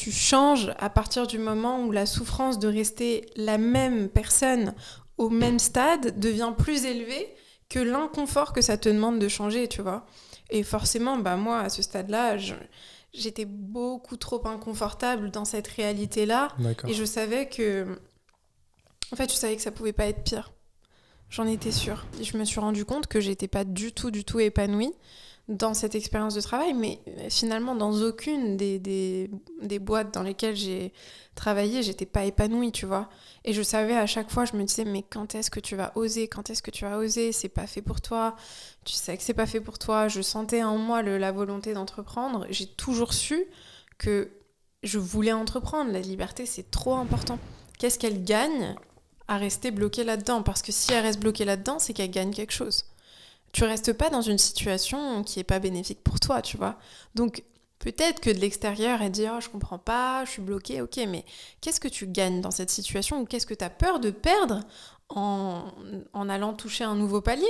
tu changes à partir du moment où la souffrance de rester la même personne au même stade devient plus élevée que l'inconfort que ça te demande de changer, tu vois. Et forcément, moi, à ce stade-là, j'étais beaucoup trop inconfortable dans cette réalité-là. D'accord. Et je savais que... En fait, je savais que ça pouvait pas être pire. J'en étais sûre. Et je me suis rendu compte que j'étais pas du tout épanouie dans cette expérience de travail, mais finalement, dans aucune des boîtes dans lesquelles j'ai travaillé, j'étais pas épanouie, tu vois. Et je savais à chaque fois, je me disais, mais quand est-ce que tu vas oser ? Quand est-ce que tu vas oser ? C'est pas fait pour toi. Tu sais que c'est pas fait pour toi. Je sentais en moi la volonté d'entreprendre. J'ai toujours su que je voulais entreprendre. La liberté, c'est trop important. Qu'est-ce qu'elle gagne à rester bloquée là-dedans ? Parce que si elle reste bloquée là-dedans, c'est qu'elle gagne quelque chose. Tu restes pas dans une situation qui est pas bénéfique pour toi, tu vois. Donc, peut-être que de l'extérieur, elle dit « Oh, je comprends pas, je suis bloquée, ok, mais qu'est-ce que tu gagnes dans cette situation ? Ou qu'est-ce que tu as peur de perdre en allant toucher un nouveau palier ?»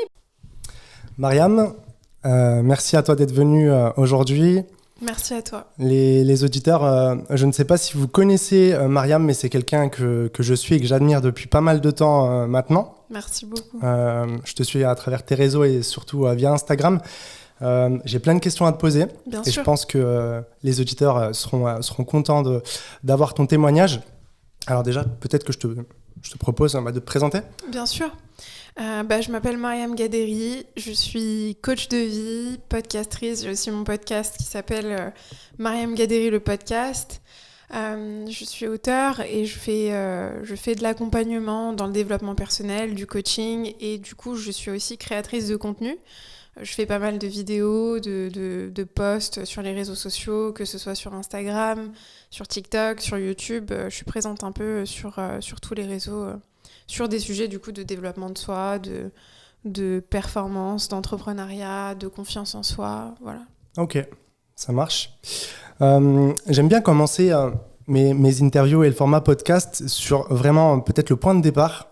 Mariam, merci à toi d'être venue aujourd'hui. Merci à toi. Les auditeurs, je ne sais pas si vous connaissez Mariam, mais c'est quelqu'un que je suis et que j'admire depuis pas mal de temps maintenant. Merci beaucoup. Je te suis à travers tes réseaux et surtout via Instagram. J'ai plein de questions à te poser. Bien et sûr. Je pense que les auditeurs seront contents d'avoir ton témoignage. Alors déjà, peut-être que je te propose de te présenter. Bien sûr. Je m'appelle Mariam Gaderi, je suis coach de vie, podcastrice. J'ai aussi mon podcast qui s'appelle Mariam Gaderi le podcast. Je suis auteure et je fais de l'accompagnement dans le développement personnel, du coaching, et du coup je suis aussi créatrice de contenu. Je fais pas mal de vidéos, de posts sur les réseaux sociaux, que ce soit sur Instagram, sur TikTok, sur YouTube. Je suis présente un peu sur tous les réseaux, sur des sujets du coup de développement de soi, de performance, d'entrepreneuriat, de confiance en soi, voilà. Ok, ça marche. J'aime bien commencer mes interviews et le format podcast sur vraiment peut-être le point de départ.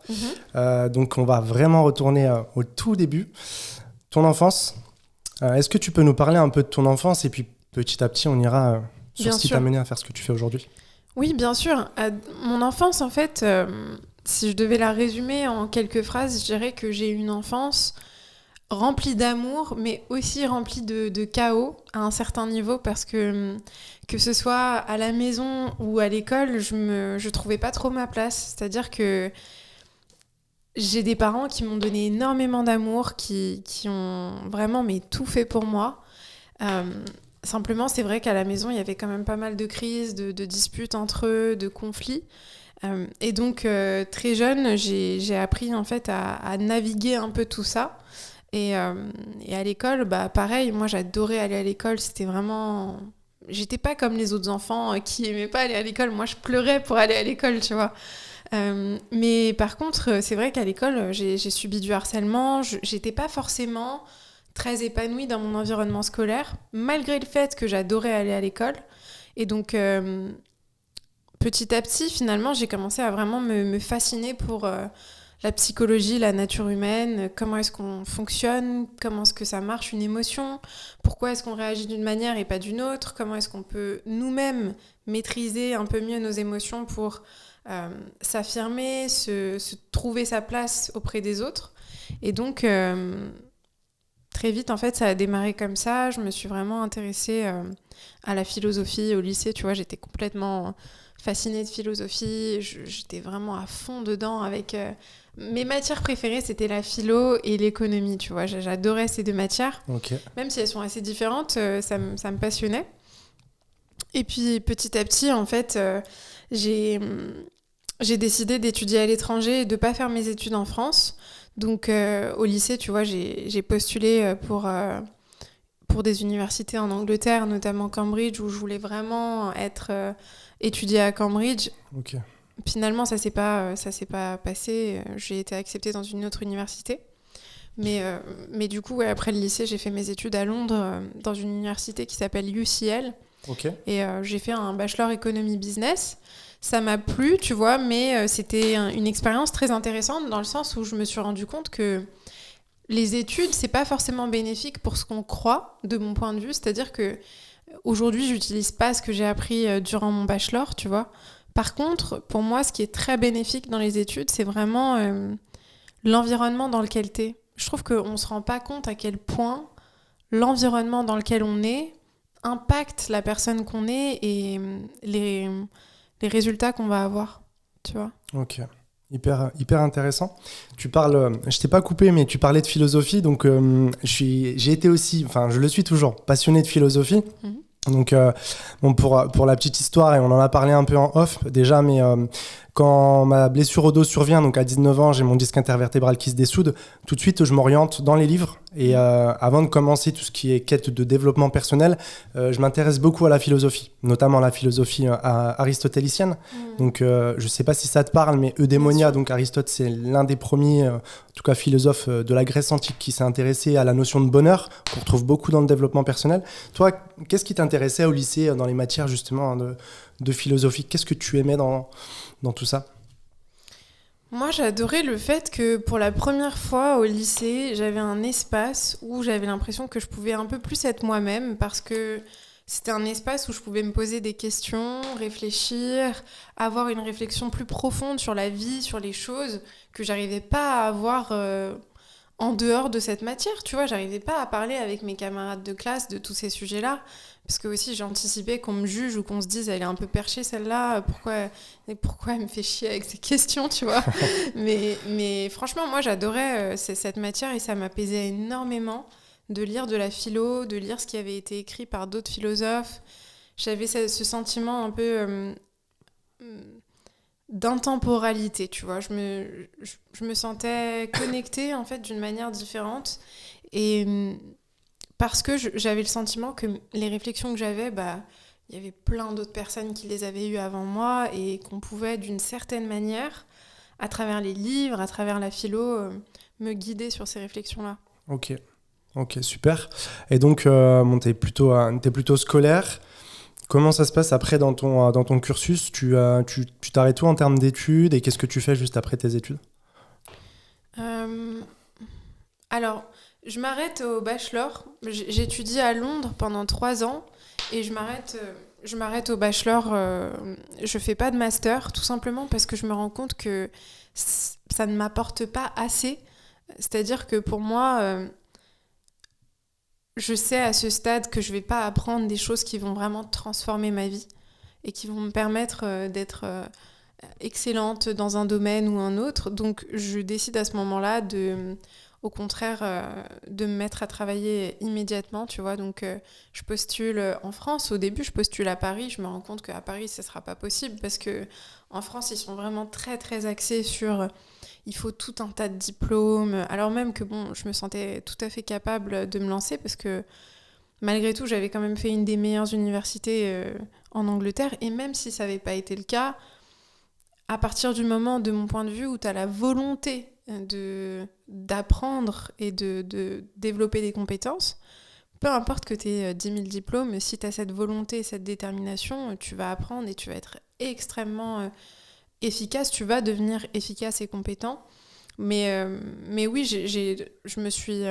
Donc on va vraiment retourner au tout début. Ton enfance, est-ce que tu peux nous parler un peu de ton enfance et puis petit à petit on ira sur ce qui t'a mené à faire ce que tu fais aujourd'hui ? Oui, bien sûr. Mon enfance, en fait, si je devais la résumer en quelques phrases, je dirais que j'ai eu une enfance remplie d'amour, mais aussi remplie de chaos à un certain niveau, parce que ce soit à la maison ou à l'école, je trouvais pas trop ma place. C'est-à-dire que j'ai des parents qui m'ont donné énormément d'amour, qui ont vraiment tout fait pour moi. Simplement, c'est vrai qu'à la maison, il y avait quand même pas mal de crises, de disputes entre eux, de conflits. Et donc, très jeune, j'ai appris en fait à naviguer un peu tout ça. Et à l'école, pareil, moi j'adorais aller à l'école. C'était vraiment... J'étais pas comme les autres enfants qui aimaient pas aller à l'école. Moi, je pleurais pour aller à l'école, tu vois. Mais par contre, c'est vrai qu'à l'école, j'ai subi du harcèlement. J'étais pas forcément très épanouie dans mon environnement scolaire, malgré le fait que j'adorais aller à l'école. Et donc, petit à petit, finalement, j'ai commencé à vraiment me fasciner pour la psychologie, la nature humaine, comment est-ce qu'on fonctionne, comment est-ce que ça marche une émotion, pourquoi est-ce qu'on réagit d'une manière et pas d'une autre, comment est-ce qu'on peut nous-mêmes maîtriser un peu mieux nos émotions pour s'affirmer, se trouver sa place auprès des autres. Et donc, très vite, en fait, ça a démarré comme ça. Je me suis vraiment intéressée à la philosophie au lycée. Tu vois, j'étais complètement fascinée de philosophie. J'étais vraiment à fond dedans avec... Mes matières préférées, c'était la philo et l'économie, tu vois. J'adorais ces deux matières. Okay. Même si elles sont assez différentes, ça me passionnait. Et puis, petit à petit, en fait, j'ai décidé d'étudier à l'étranger et de ne pas faire mes études en France. Donc, au lycée, tu vois, j'ai postulé pour des universités en Angleterre, notamment Cambridge, où je voulais vraiment étudier à Cambridge. Okay. Finalement, ça s'est pas passé. J'ai été acceptée dans une autre université. Mais du coup, après le lycée, j'ai fait mes études à Londres, dans une université qui s'appelle UCL. Okay. Et j'ai fait un bachelor économie business. Ça m'a plu, tu vois, mais c'était une expérience très intéressante dans le sens où je me suis rendu compte que les études, c'est pas forcément bénéfique pour ce qu'on croit, de mon point de vue. C'est-à-dire que Aujourd'hui, j'utilise pas ce que j'ai appris durant mon bachelor, tu vois. Par contre, pour moi, ce qui est très bénéfique dans les études, c'est vraiment l'environnement dans lequel t'es. Je trouve qu'on se rend pas compte à quel point l'environnement dans lequel on est impacte la personne qu'on est et les résultats qu'on va avoir, tu vois. Ok, hyper intéressant. Tu parles, je t'ai pas coupé, mais tu parlais de philosophie, donc j'ai été aussi, enfin je le suis toujours, passionné de philosophie. Donc, bon, pour la petite histoire, et on en a parlé un peu en off déjà, mais quand ma blessure au dos survient, donc à 19 ans, j'ai mon disque intervertébral qui se dessoude, tout de suite, je m'oriente dans les livres. Et avant de commencer tout ce qui est quête de développement personnel, je m'intéresse beaucoup à la philosophie, notamment la philosophie aristotélicienne. Donc, je sais pas si ça te parle, mais Eudémonia, donc Aristote, c'est l'un des premiers, en tout cas philosophes de la Grèce antique qui s'est intéressé à la notion de bonheur, qu'on retrouve beaucoup dans le développement personnel. Toi, qu'est-ce qui t'intéressait au lycée, dans les matières justement de philosophie? Qu'est-ce que tu aimais dans tout ça? Moi, j'adorais le fait que pour la première fois au lycée, j'avais un espace où j'avais l'impression que je pouvais un peu plus être moi-même parce que c'était un espace où je pouvais me poser des questions, réfléchir, avoir une réflexion plus profonde sur la vie, sur les choses que j'arrivais pas à avoir en dehors de cette matière, tu vois. J'arrivais pas à parler avec mes camarades de classe de tous ces sujets-là parce que aussi j'anticipais qu'on me juge ou qu'on se dise elle est un peu perchée celle-là, pourquoi elle me fait chier avec ces questions, tu vois. mais franchement, moi j'adorais cette matière et ça m'apaisait énormément de lire de la philo, de lire ce qui avait été écrit par d'autres philosophes. J'avais ce sentiment un peu d'intemporalité, tu vois. Je me sentais connectée en fait d'une manière différente et parce que j'avais le sentiment que les réflexions que j'avais, il y avait plein d'autres personnes qui les avaient eues avant moi et qu'on pouvait d'une certaine manière, à travers les livres, à travers la philo, me guider sur ces réflexions-là. Ok, super. Et donc, bon, t'es plutôt scolaire. Comment ça se passe après dans ton cursus? Tu t'arrêtes où en termes d'études et qu'est-ce que tu fais juste après tes études? Alors, je m'arrête au bachelor. J'étudie à Londres pendant 3 ans et je m'arrête au bachelor. Je fais pas de master, tout simplement parce que je me rends compte que ça ne m'apporte pas assez. C'est-à-dire que pour moi, je sais à ce stade que je vais pas apprendre des choses qui vont vraiment transformer ma vie et qui vont me permettre d'être excellente dans un domaine ou un autre. Donc, je décide à ce moment-là au contraire, de me mettre à travailler immédiatement, tu vois. Donc, je postule en France. Au début, je postule à Paris. Je me rends compte qu'à Paris, ça ne sera pas possible parce qu'en France, ils sont vraiment très, très axés sur... Il faut tout un tas de diplômes. Alors même que, bon, je me sentais tout à fait capable de me lancer parce que, malgré tout, j'avais quand même fait une des meilleures universités en Angleterre. Et même si ça n'avait pas été le cas, à partir du moment, de mon point de vue, où tu as la volonté d'apprendre et de développer des compétences, peu importe que tu aies 10 000 diplômes, si tu as cette volonté, cette détermination, tu vas apprendre et tu vas être extrêmement efficace, tu vas devenir efficace et compétent. Mais oui, je me suis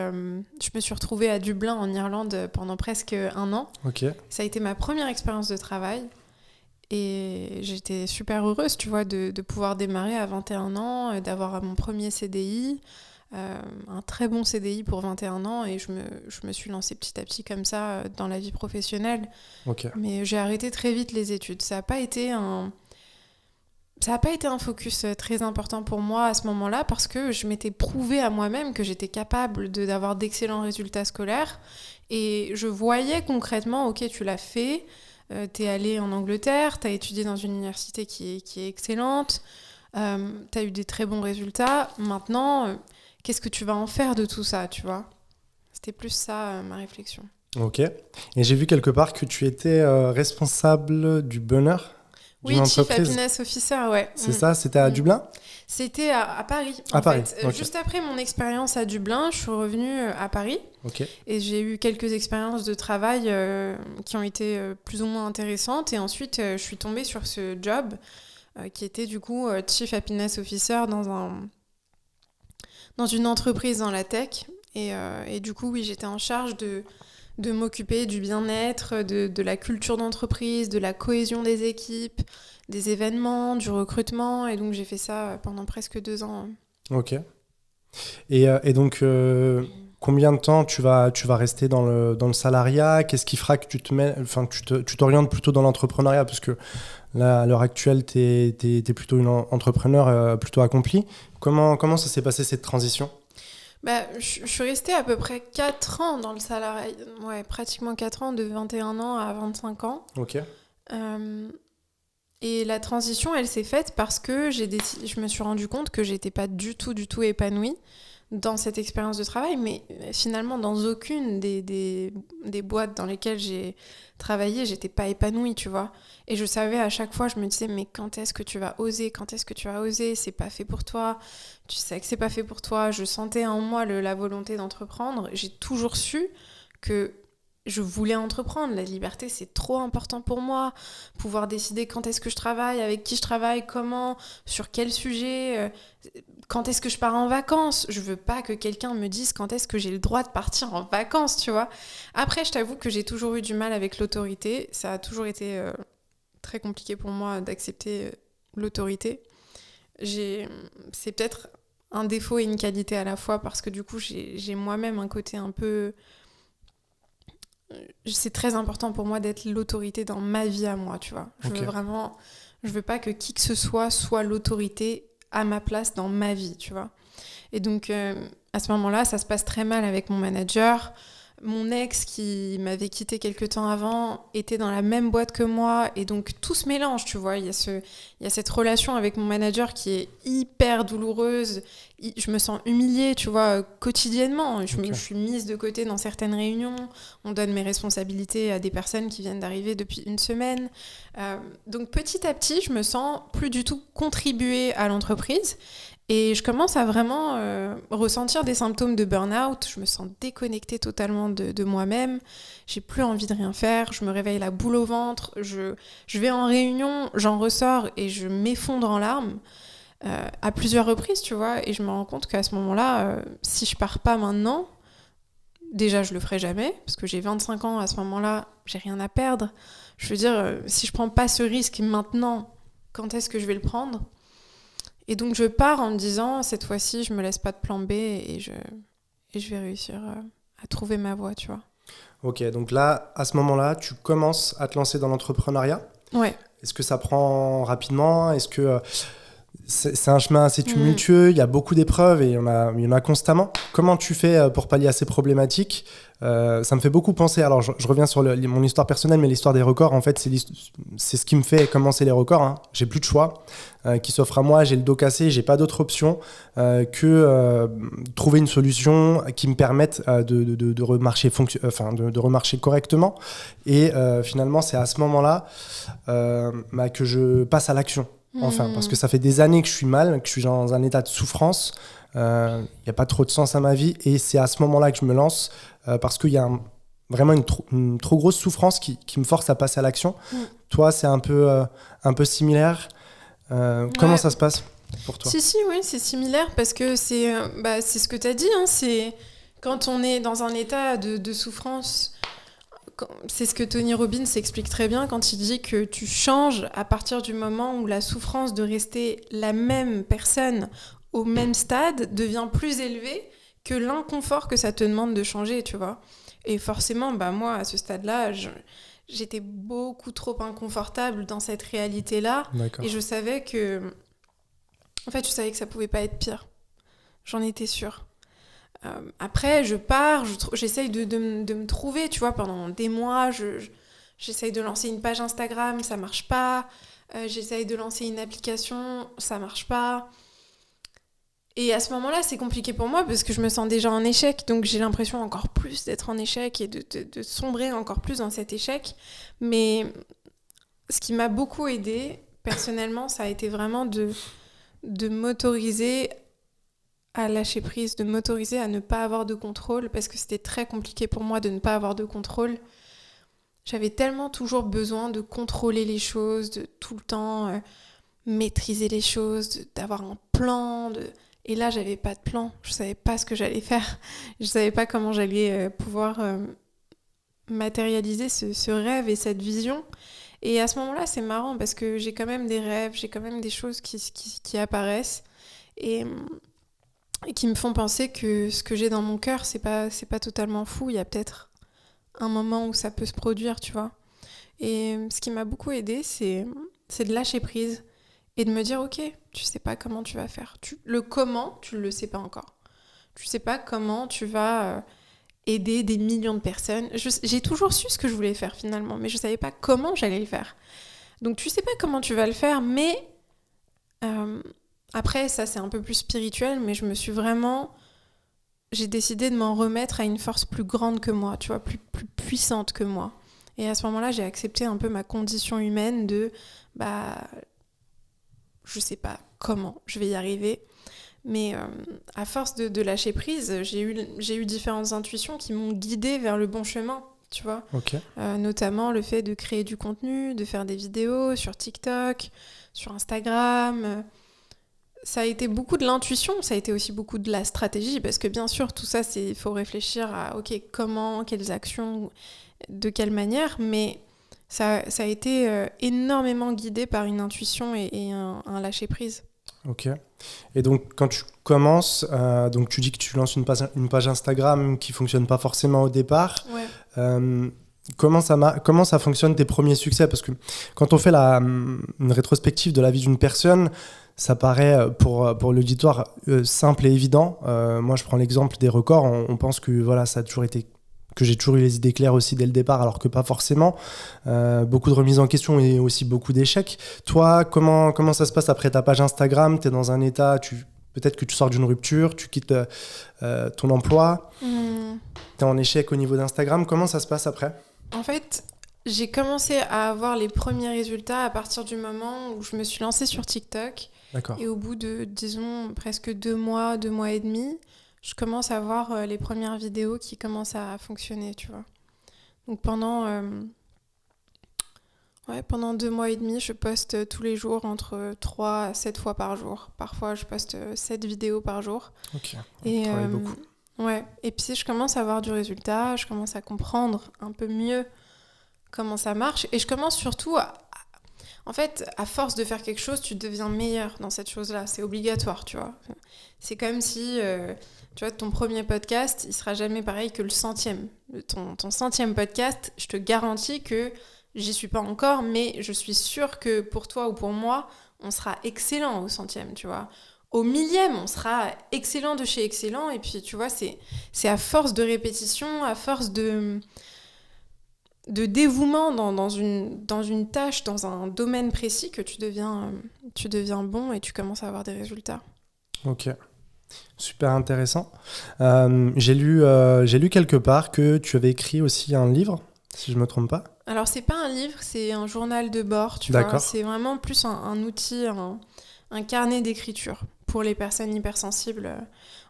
retrouvée à Dublin, en Irlande, pendant presque 1 an. Ok. Ça a été ma première expérience de travail. Et j'étais super heureuse, tu vois, de pouvoir démarrer à 21 ans, d'avoir mon premier CDI, un très bon CDI pour 21 ans. Et je me suis lancée petit à petit comme ça dans la vie professionnelle. Ok. Mais j'ai arrêté très vite les études. Ça n'a pas été un focus très important pour moi à ce moment-là parce que je m'étais prouvé à moi-même que j'étais capable d'avoir d'excellents résultats scolaires. Et je voyais concrètement, ok, tu l'as fait. T'es allé en Angleterre, t'as étudié dans une université qui est excellente, t'as eu des très bons résultats. Maintenant, qu'est-ce que tu vas en faire de tout ça, tu vois? C'était plus ça, ma réflexion. Ok. Et j'ai vu quelque part que tu étais responsable du bonheur d'une Oui, Chief entreprise. Happiness Officer, ouais. C'est ça, c'était à Dublin? C'était à Paris, À en Paris, fait. ok. Juste après mon expérience à Dublin, je suis revenue à Paris. Ok. Et j'ai eu quelques expériences de travail qui ont été plus ou moins intéressantes. Et ensuite, je suis tombée sur ce job qui était du coup Chief Happiness Officer dans une entreprise dans la tech. Et du coup, oui, j'étais en charge de m'occuper du bien-être, de la culture d'entreprise, de la cohésion des équipes, des événements, du recrutement. Et donc, j'ai fait ça pendant presque 2 ans. Ok. Et donc, combien de temps tu vas rester dans le salariat? Qu'est-ce qui fera que tu t'orientes plutôt dans l'entrepreneuriat? Parce que là, à l'heure actuelle, t'es plutôt une entrepreneur plutôt accompli. Comment ça s'est passé cette transition? Je suis restée à peu près 4 ans dans le salariat. Ouais, pratiquement 4 ans, de 21 ans à 25 ans. Ok. Euh, et la transition, elle s'est faite parce que je me suis rendu compte que j'étais pas du tout épanouie dans cette expérience de travail, mais finalement dans aucune des boîtes dans lesquelles j'ai travaillé, j'étais pas épanouie, tu vois. Et je savais à chaque fois, je me disais, mais quand est-ce que tu vas oser? Quand est-ce que tu vas oser? C'est pas fait pour toi. Tu sais que c'est pas fait pour toi. Je sentais en moi la volonté d'entreprendre. J'ai toujours su que je voulais entreprendre. La liberté, c'est trop important pour moi. Pouvoir décider quand est-ce que je travaille, avec qui je travaille, comment, sur quel sujet, quand est-ce que je pars en vacances. Je veux pas que quelqu'un me dise quand est-ce que j'ai le droit de partir en vacances, tu vois. Après, je t'avoue que j'ai toujours eu du mal avec l'autorité. Ça a toujours été très compliqué pour moi d'accepter l'autorité. C'est peut-être un défaut et une qualité à la fois parce que du coup, j'ai moi-même un côté un peu... C'est très important pour moi d'être l'autorité dans ma vie à moi, tu vois. Je veux pas que qui que ce soit l'autorité à ma place dans ma vie, tu vois. Et donc, à ce moment-là, ça se passe très mal avec mon manager. Mon ex, qui m'avait quitté quelques temps avant, était dans la même boîte que moi. Et donc, tout se mélange, tu vois. Il y a cette relation avec mon manager qui est hyper douloureuse. Je me sens humiliée, tu vois, quotidiennement. Je suis mise de côté dans certaines réunions. On donne mes responsabilités à des personnes qui viennent d'arriver depuis une semaine. Donc, petit à petit, je me sens plus du tout contribuer à l'entreprise. Et je commence à vraiment ressentir des symptômes de burn-out. Je me sens déconnectée totalement de moi-même. J'ai plus envie de rien faire. Je me réveille la boule au ventre. Je vais en réunion, j'en ressors et je m'effondre en larmes à plusieurs reprises, tu vois. Et je me rends compte qu'à ce moment-là, si je pars pas maintenant, déjà je le ferai jamais parce que j'ai 25 ans à ce moment-là, j'ai rien à perdre. Je veux dire, si je prends pas ce risque maintenant, quand est-ce que je vais le prendre ? Et donc je pars en me disant, cette fois-ci, je me laisse pas de plan B et je vais réussir à trouver ma voie, tu vois. Ok, donc là, à ce moment-là, tu commences à te lancer dans l'entrepreneuriat. Ouais. Est-ce que ça prend rapidement? Est-ce que c'est un chemin assez tumultueux? Il y a beaucoup d'épreuves et il y en a constamment. Comment tu fais pour pallier à ces problématiques? Ça me fait beaucoup penser, alors je reviens sur mon histoire personnelle, mais l'histoire des records, en fait, c'est ce qui me fait commencer les records. Hein. J'ai plus de choix qui s'offre à moi, j'ai le dos cassé, j'ai pas d'autre option que trouver une solution qui me permette de remarcher, de remarcher correctement. Et finalement, c'est à ce moment-là que je passe à l'action. Enfin, parce que ça fait des années que je suis mal, que je suis dans un état de souffrance. Il n'y a pas trop de sens à ma vie et c'est à ce moment-là que je me lance parce qu'il y a vraiment une trop grosse souffrance qui me force à passer à l'action. Toi, c'est un peu similaire. Comment ça se passe pour toi? Oui, c'est similaire parce que c'est ce que tu as dit. Hein, c'est quand on est dans un état de souffrance, c'est ce que Tony Robbins explique très bien quand il dit que tu changes à partir du moment où la souffrance de rester la même personne au même stade devient plus élevée que l'inconfort que ça te demande de changer, tu vois. Et forcément, moi, à ce stade-là, j'étais beaucoup trop inconfortable dans cette réalité-là. D'accord. Et je savais que... En fait, je savais que ça pouvait pas être pire. J'en étais sûre. Après, je pars, j'essaye de me trouver, tu vois, pendant des mois. J'essaye de lancer une page Instagram, ça marche pas. J'essaye de lancer une application, ça marche pas. Et à ce moment-là, c'est compliqué pour moi parce que je me sens déjà en échec. Donc j'ai l'impression encore plus d'être en échec et de sombrer encore plus dans cet échec. Mais ce qui m'a beaucoup aidée, personnellement, ça a été vraiment de m'autoriser à lâcher prise, de m'autoriser à ne pas avoir de contrôle parce que c'était très compliqué pour moi de ne pas avoir de contrôle. J'avais tellement toujours besoin de contrôler les choses, de tout le temps maîtriser les choses, d'avoir un plan. Et là, j'avais pas de plan. Je savais pas ce que j'allais faire. Je savais pas comment j'allais pouvoir matérialiser ce rêve et cette vision. Et à ce moment-là, c'est marrant parce que j'ai quand même des rêves, j'ai quand même des choses qui apparaissent et qui me font penser que ce que j'ai dans mon cœur, c'est pas totalement fou. Il y a peut-être un moment où ça peut se produire, tu vois. Et ce qui m'a beaucoup aidée, c'est de lâcher prise et de me dire, ok, tu sais pas comment tu vas faire. Le comment, tu le sais pas encore. Tu sais pas comment tu vas aider des millions de personnes. J'ai toujours su ce que je voulais faire finalement, mais je savais pas comment j'allais le faire. Donc tu sais pas comment tu vas le faire, mais après, ça c'est un peu plus spirituel, mais j'ai décidé de m'en remettre à une force plus grande que moi, tu vois, plus puissante que moi. Et à ce moment-là, j'ai accepté un peu ma condition humaine de, je sais pas comment je vais y arriver, mais à force de lâcher prise, j'ai eu différentes intuitions qui m'ont guidée vers le bon chemin, tu vois. Ok. Notamment le fait de créer du contenu, de faire des vidéos sur TikTok, sur Instagram. Ça a été beaucoup de l'intuition, ça a été aussi beaucoup de la stratégie, parce que bien sûr, tout ça, il faut réfléchir à, ok, comment, quelles actions, de quelle manière, mais ça a été énormément guidé par une intuition et un lâcher-prise. Ok. Et donc, quand tu commences, donc tu dis que tu lances une page Instagram qui ne fonctionne pas forcément au départ. Ouais. Comment ça fonctionne tes premiers succès? Parce que quand on fait une rétrospective de la vie d'une personne, ça paraît pour l'auditoire simple et évident. Moi, je prends l'exemple des records. On pense que voilà, ça a toujours été, que j'ai toujours eu les idées claires aussi dès le départ, alors que pas forcément. Beaucoup de remises en question et aussi beaucoup d'échecs. Toi, comment ça se passe après ta page Instagram? Tu es dans un état, peut-être que tu sors d'une rupture, tu quittes ton emploi, tu es en échec au niveau d'Instagram. Comment ça se passe après? En fait, j'ai commencé à avoir les premiers résultats à partir du moment où je me suis lancée sur TikTok. D'accord. Et au bout de, disons, presque 2 mois et demi, je commence à voir les premières vidéos qui commencent à fonctionner, tu vois. Donc pendant 2 mois et demi, je poste tous les jours entre 3 à 7 fois par jour. Parfois, je poste 7 vidéos par jour. Ok, Et, travaille beaucoup. Ouais. Et puis, je commence à avoir du résultat, je commence à comprendre un peu mieux comment ça marche. Et je commence surtout en fait, à force de faire quelque chose, tu deviens meilleur dans cette chose-là. C'est obligatoire, tu vois. C'est comme si, tu vois, ton premier podcast, il sera jamais pareil que le 100e. Ton 100e podcast, je te garantis que j'y suis pas encore, mais je suis sûre que pour toi ou pour moi, on sera excellent au 100e, tu vois. Au 1000e, on sera excellent de chez excellent. Et puis, tu vois, c'est à force de répétition, à force de dévouement dans une tâche, dans un domaine précis, que tu deviens bon et tu commences à avoir des résultats. Ok, super intéressant. J'ai lu quelque part que tu avais écrit aussi un livre, si je ne me trompe pas. Alors, c'est pas un livre, c'est un journal de bord, tu D'accord. vois. C'est vraiment plus un outil, un carnet d'écriture pour les personnes hypersensibles.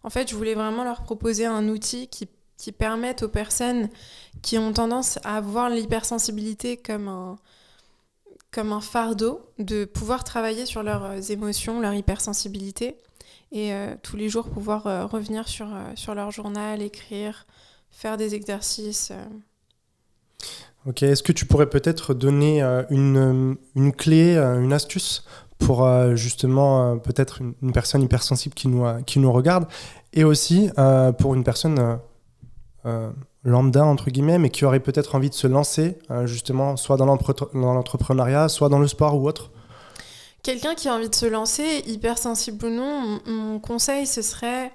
En fait, je voulais vraiment leur proposer un outil qui permette aux personnes qui ont tendance à voir l'hypersensibilité comme un fardeau, de pouvoir travailler sur leurs émotions, leur hypersensibilité, et tous les jours pouvoir revenir sur leur journal, écrire, faire des exercices. Ok, est-ce que tu pourrais peut-être donner une clé, une astuce pour justement peut-être une personne hypersensible qui nous regarde, et aussi pour une personne lambda entre guillemets, mais qui aurait peut-être envie de se lancer justement soit dans l'entrepreneuriat, soit dans le sport ou autre? Quelqu'un qui a envie de se lancer, hypersensible ou non, mon conseil, ce serait...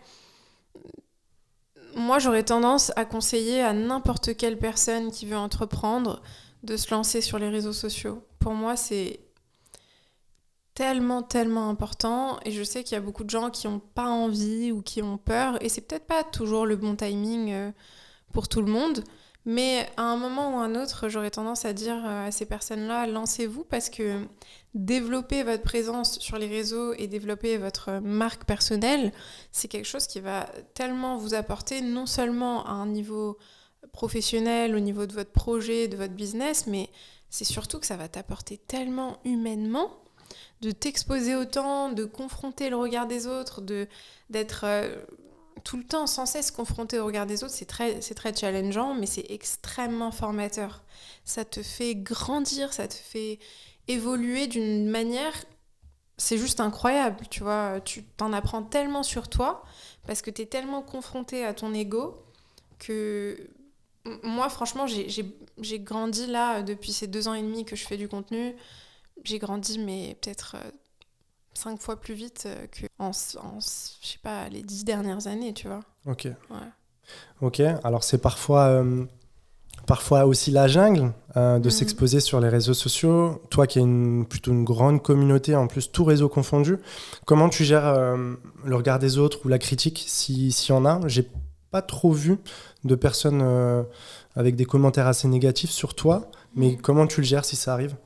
Moi, j'aurais tendance à conseiller à n'importe quelle personne qui veut entreprendre de se lancer sur les réseaux sociaux. Pour moi, c'est tellement, tellement important. Et je sais qu'il y a beaucoup de gens qui n'ont pas envie ou qui ont peur. Et c'est peut-être pas toujours le bon timing pour tout le monde. Mais à un moment ou un autre, j'aurais tendance à dire à ces personnes-là, lancez-vous, parce que développer votre présence sur les réseaux et développer votre marque personnelle, c'est quelque chose qui va tellement vous apporter, non seulement à un niveau professionnel, au niveau de votre projet, de votre business, mais c'est surtout que ça va t'apporter tellement humainement, de t'exposer autant, de confronter le regard des autres, d'être tout le temps, sans cesse confronté au regard des autres, c'est très challengeant, mais c'est extrêmement formateur. Ça te fait grandir, ça te fait évoluer d'une manière... C'est juste incroyable, tu vois. Tu t'en apprends tellement sur toi, parce que t'es tellement confronté à ton ego, que... Moi, franchement, j'ai grandi là, depuis ces 2 ans et demi que je fais du contenu. J'ai grandi, mais peut-être 5 fois plus vite que je sais pas, les 10 dernières années, tu vois. Ok. Ouais. Ok, alors c'est parfois aussi la jungle de s'exposer sur les réseaux sociaux. Toi qui as plutôt une grande communauté, en plus tout réseau confondu, comment tu gères le regard des autres ou la critique, s'il y en a? J'ai pas trop vu de personnes avec des commentaires assez négatifs sur toi, mais comment tu le gères si ça arrive?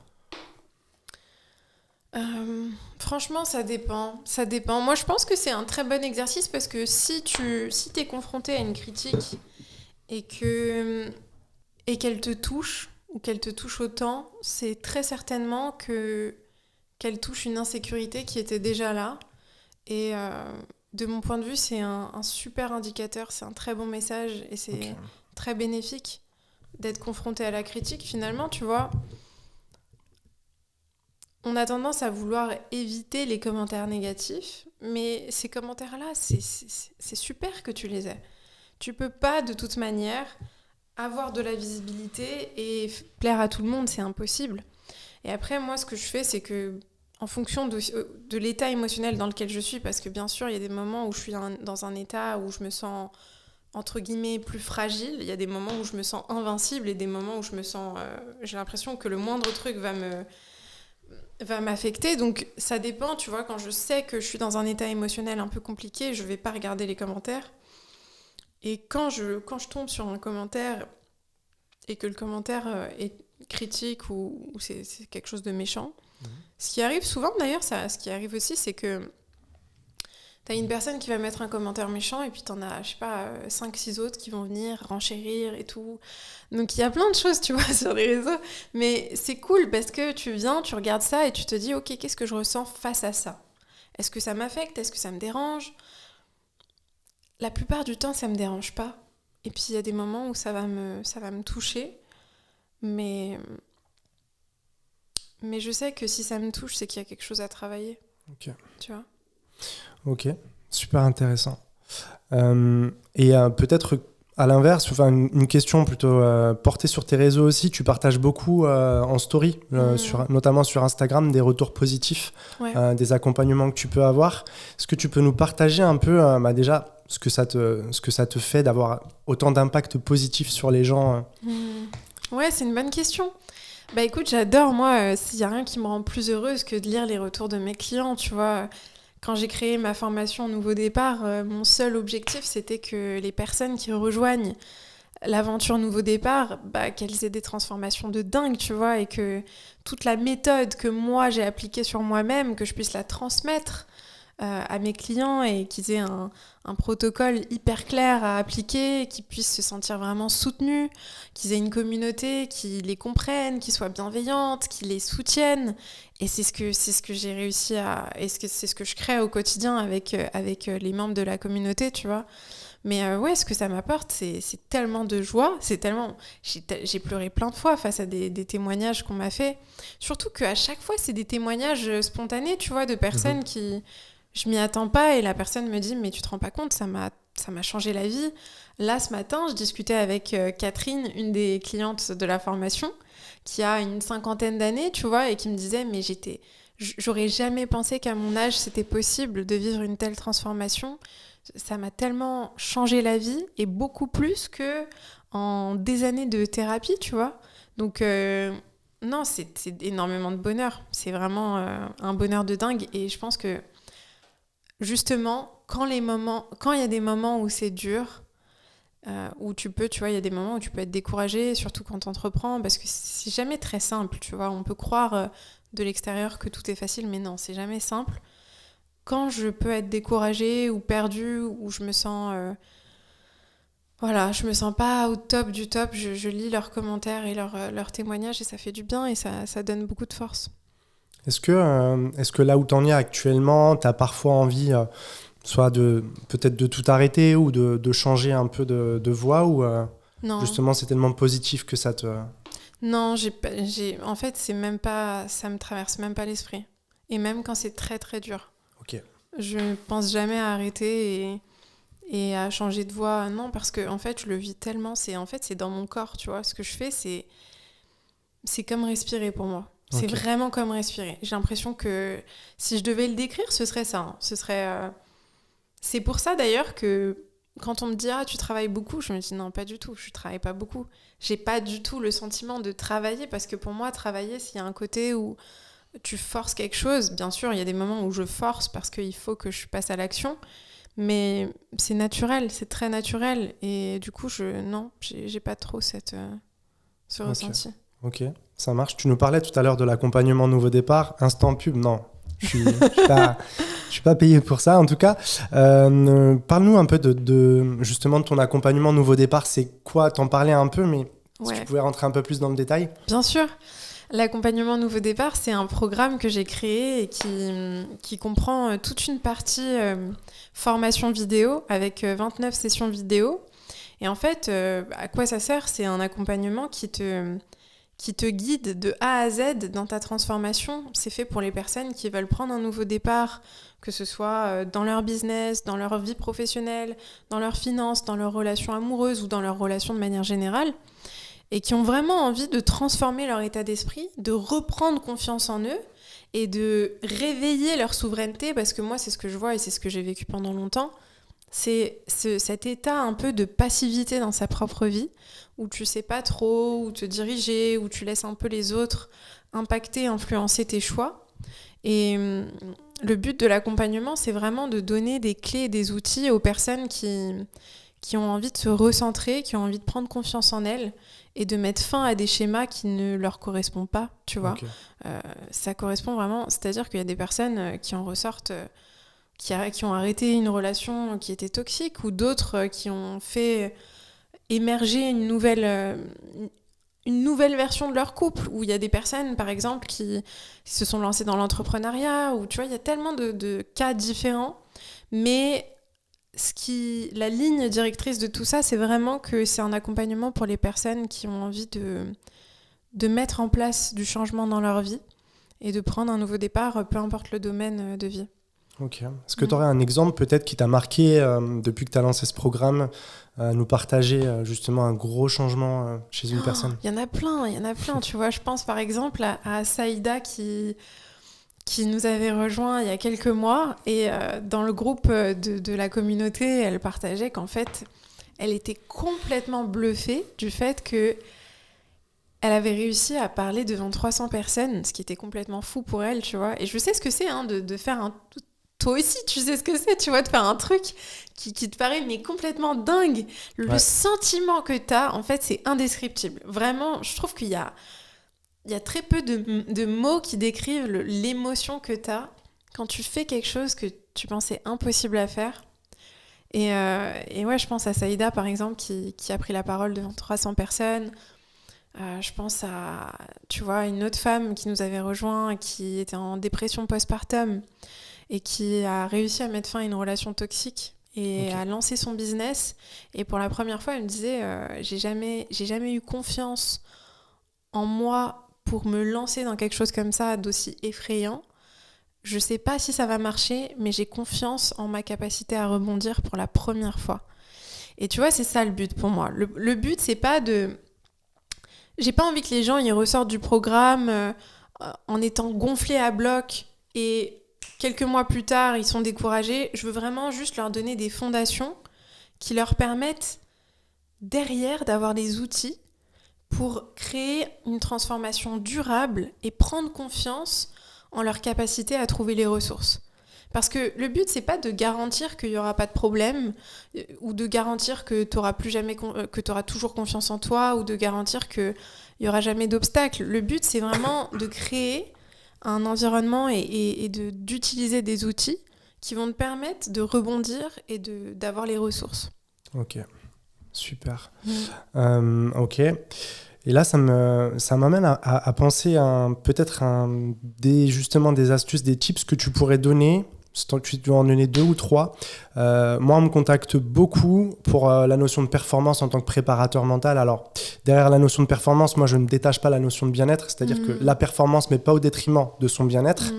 Franchement, ça dépend. Ça dépend. Moi, je pense que c'est un très bon exercice parce que si t'es confronté à une critique et qu'elle te touche ou qu'elle te touche autant, c'est très certainement qu'elle touche une insécurité qui était déjà là. Et de mon point de vue, c'est un super indicateur, c'est un très bon message et c'est très bénéfique d'être confronté à la critique. Finalement, tu vois, on a tendance à vouloir éviter les commentaires négatifs, mais ces commentaires-là, c'est super que tu les aies. Tu peux pas, de toute manière, avoir de la visibilité et plaire à tout le monde, c'est impossible. Et après, moi, ce que je fais, c'est que, en fonction de l'état émotionnel dans lequel je suis, parce que bien sûr, il y a des moments où je suis dans un état où je me sens, entre guillemets, plus fragile. Il y a des moments où je me sens invincible et des moments où je me sens... j'ai l'impression que le moindre truc va m'affecter. Donc, ça dépend, tu vois. Quand je sais que je suis dans un état émotionnel un peu compliqué, je vais pas regarder les commentaires. Et quand je tombe sur un commentaire et que le commentaire est critique ou c'est quelque chose de méchant, ce qui arrive souvent d'ailleurs, ce qui arrive aussi, c'est que t'as une personne qui va mettre un commentaire méchant et puis t'en as, je sais pas, 5-6 autres qui vont venir renchérir et tout. Donc il y a plein de choses, tu vois, sur les réseaux. Mais c'est cool parce que tu viens, tu regardes ça et tu te dis, ok, qu'est-ce que je ressens face à ça? Est-ce que ça m'affecte? Est-ce que ça me dérange? La plupart du temps, ça me dérange pas. Et puis il y a des moments où ça va me toucher. Mais je sais que si ça me touche, c'est qu'il y a quelque chose à travailler. Ok. Tu vois? Ok, super intéressant. Et peut-être à l'inverse, enfin, une question plutôt portée sur tes réseaux aussi, tu partages beaucoup en story, notamment sur Instagram, des retours positifs, des accompagnements que tu peux avoir. Est-ce que tu peux nous partager un peu déjà ce que ça te fait d'avoir autant d'impact positif sur les gens Ouais, c'est une bonne question. Bah écoute, j'adore, moi, s'il y a rien qui me rend plus heureuse que de lire les retours de mes clients, tu vois. Quand j'ai créé ma formation Nouveau Départ, mon seul objectif, c'était que les personnes qui rejoignent l'aventure Nouveau Départ, qu'elles aient des transformations de dingue, tu vois, et que toute la méthode que moi j'ai appliquée sur moi-même, que je puisse la transmettre à mes clients et qu'ils aient un protocole hyper clair à appliquer, qu'ils puissent se sentir vraiment soutenus, qu'ils aient une communauté qui les comprenne, qui soit bienveillante, qui les soutienne. Et c'est ce que j'ai réussi et c'est ce que je crée au quotidien avec les membres de la communauté, tu vois. Mais ouais, ce que ça m'apporte, c'est tellement de joie, j'ai pleuré plein de fois face à des témoignages qu'on m'a fait. Surtout qu'à chaque fois, c'est des témoignages spontanés, tu vois, de personnes qui... Je m'y attends pas et la personne me dit « Mais tu te rends pas compte, ça m'a changé la vie. » Là, ce matin, je discutais avec Catherine, une des clientes de la formation, qui a une 50aine d'années, tu vois, et qui me disait « Mais j'aurais jamais pensé qu'à mon âge, c'était possible de vivre une telle transformation. Ça m'a tellement changé la vie et beaucoup plus que en des années de thérapie, tu vois. » Donc, non, c'est énormément de bonheur. C'est vraiment un bonheur de dingue et je pense que justement, quand il y a des moments où c'est dur, où tu vois, il y a des moments où tu peux être découragé, surtout quand tu entreprends, parce que c'est jamais très simple, tu vois. On peut croire de l'extérieur que tout est facile, mais non, c'est jamais simple. Quand je peux être découragée ou perdue, ou je me sens... je me sens pas au top du top, je lis leurs commentaires et leurs témoignages et ça fait du bien et ça donne beaucoup de force. Est-ce que là où tu en es actuellement, tu as parfois envie Soit peut-être de tout arrêter ou de changer un peu de voie ou Non. justement c'est tellement positif que ça te... Non, en fait, c'est même pas, ça me traverse même pas l'esprit. Et même quand c'est très très dur. Ok. Je pense jamais à arrêter et à changer de voie. Non, parce que en fait, je le vis tellement. C'est dans mon corps, tu vois. Ce que je fais, c'est comme respirer pour moi. C'est vraiment comme respirer. J'ai l'impression que si je devais le décrire, ce serait ça. Hein. C'est pour ça d'ailleurs que quand on me dit « Ah, tu travailles beaucoup », je me dis « Non, pas du tout, je travaille pas beaucoup ». J'ai pas du tout le sentiment de travailler parce que pour moi, travailler, s'il y a un côté où tu forces quelque chose, bien sûr, il y a des moments où je force parce qu'il faut que je passe à l'action, mais c'est naturel, c'est très naturel. Et du coup, non, j'ai pas trop ce ressenti. Ok, ça marche. Tu nous parlais tout à l'heure de l'accompagnement nouveau départ. Instant pub, non. Je suis pas payé pour ça, en tout cas. Parle-nous un peu justement de ton accompagnement nouveau départ. C'est quoi? T'en parlais un peu, mais si tu pouvais rentrer un peu plus dans le détail. Bien sûr. L'accompagnement nouveau départ, c'est un programme que j'ai créé et qui comprend toute une partie formation vidéo avec 29 sessions vidéo. Et en fait, à quoi ça sert? C'est un accompagnement qui te guide de A à Z dans ta transformation. C'est fait pour les personnes qui veulent prendre un nouveau départ, que ce soit dans leur business, dans leur vie professionnelle, dans leurs finances, dans leurs relations amoureuses ou dans leurs relations de manière générale, et qui ont vraiment envie de transformer leur état d'esprit, de reprendre confiance en eux et de réveiller leur souveraineté, parce que moi, c'est ce que je vois et c'est ce que j'ai vécu pendant longtemps. C'est cet état un peu de passivité dans sa propre vie, où tu sais pas trop où te diriger, où tu laisses un peu les autres impacter, influencer tes choix. Et le but de l'accompagnement, c'est vraiment de donner des clés et des outils aux personnes qui ont envie de se recentrer, qui ont envie de prendre confiance en elles et de mettre fin à des schémas qui ne leur correspondent pas, tu vois. Okay. Ça correspond vraiment, c'est-à-dire qu'il y a des personnes qui en ressortent... Qui ont arrêté une relation qui était toxique ou d'autres qui ont fait émerger une nouvelle version de leur couple, où il y a des personnes, par exemple, qui se sont lancées dans l'entrepreneuriat, ou tu vois, il y a tellement de cas différents. Mais la ligne directrice de tout ça, c'est vraiment que c'est un accompagnement pour les personnes qui ont envie de mettre en place du changement dans leur vie et de prendre un nouveau départ, peu importe le domaine de vie. Ok. Est-ce que tu aurais un exemple peut-être qui t'a marqué depuis que tu as lancé ce programme, nous partager justement un gros changement chez une personne? Il y en a plein, tu vois. Je pense par exemple à Saïda qui nous avait rejoint il y a quelques mois et dans le groupe de la communauté, elle partageait qu'en fait, elle était complètement bluffée du fait que elle avait réussi à parler devant 300 personnes, ce qui était complètement fou pour elle, tu vois. Et je sais ce que c'est de faire un... Toi aussi, tu sais ce que c'est, tu vois, de faire un truc qui te paraît mais complètement dingue. Le sentiment que t'as, en fait, c'est indescriptible. Vraiment, je trouve qu'il y a très peu de mots qui décrivent l'émotion que t'as quand tu fais quelque chose que tu pensais impossible à faire. Et ouais, je pense à Saïda, par exemple, qui a pris la parole devant 300 personnes. Je pense à, tu vois, une autre femme qui nous avait rejoint, qui était en dépression postpartum et qui a réussi à mettre fin à une relation toxique et à lancer son business. Et pour la première fois, elle me disait j'ai jamais eu confiance en moi pour me lancer dans quelque chose comme ça, d'aussi effrayant. Je sais pas si ça va marcher, mais j'ai confiance en ma capacité à rebondir pour la première fois. Et tu vois, c'est ça le but pour moi. Le but, c'est pas de... J'ai pas envie que les gens ils ressortent du programme en étant gonflés à bloc et quelques mois plus tard, ils sont découragés. Je veux vraiment juste leur donner des fondations qui leur permettent derrière d'avoir des outils pour créer une transformation durable et prendre confiance en leur capacité à trouver les ressources. Parce que le but, c'est pas de garantir qu'il n'y aura pas de problème ou de garantir que tu auras toujours confiance en toi ou de garantir qu'il n'y aura jamais d'obstacles. Le but, c'est vraiment de créer un environnement et d'utiliser des outils qui vont te permettre de rebondir et d'avoir les ressources. Ok, super. Ok. Et là, ça m'amène à penser à peut-être justement des astuces, des tips que tu pourrais donner si tu dois en donner 2 ou 3. Moi, on me contacte beaucoup pour la notion de performance en tant que préparateur mental. Alors, derrière la notion de performance, moi, je ne détache pas la notion de bien-être, c'est-à-dire que la performance, mais pas au détriment de son bien-être.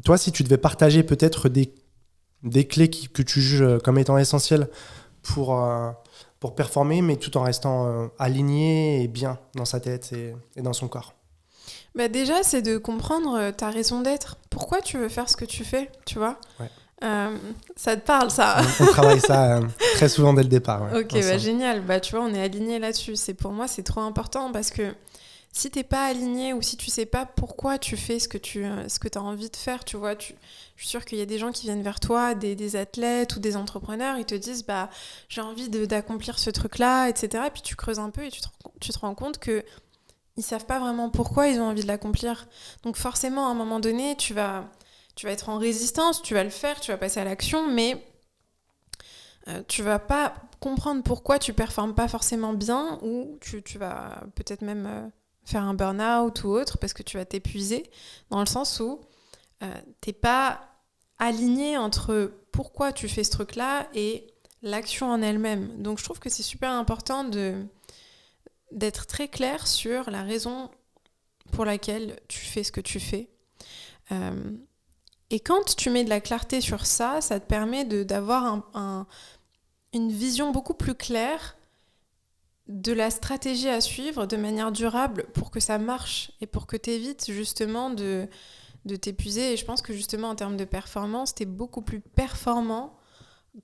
Toi, si tu devais partager peut-être des clés que tu juges comme étant essentielles pour performer, mais tout en restant aligné et bien dans sa tête et dans son corps. Bah déjà, c'est de comprendre ta raison d'être. Pourquoi tu veux faire ce que tu fais, tu vois ? Ouais. Ça te parle, ça ? On travaille ça très souvent dès le départ. Ouais, ok, bah génial. Bah, tu vois, on est aligné là-dessus. Pour moi, c'est trop important parce que si t'es pas aligné ou si tu sais pas pourquoi tu fais ce que t'as envie de faire, tu vois, je suis sûre qu'il y a des gens qui viennent vers toi, des athlètes ou des entrepreneurs, ils te disent bah j'ai envie d'accomplir ce truc-là, etc. Et puis tu creuses un peu et tu te rends compte que ils savent pas vraiment pourquoi ils ont envie de l'accomplir. Donc forcément, à un moment donné, tu vas être en résistance, tu vas le faire, tu vas passer à l'action, mais tu vas pas comprendre pourquoi tu performes pas forcément bien ou tu vas peut-être même faire un burn-out ou autre parce que tu vas t'épuiser dans le sens où t'es pas aligné entre pourquoi tu fais ce truc-là et l'action en elle-même. Donc je trouve que c'est super important d'être très clair sur la raison pour laquelle tu fais ce que tu fais. Et quand tu mets de la clarté sur ça, ça te permet d'avoir une vision beaucoup plus claire de la stratégie à suivre de manière durable pour que ça marche et pour que tu évites justement de t'épuiser. Et je pense que justement en termes de performance, tu es beaucoup plus performant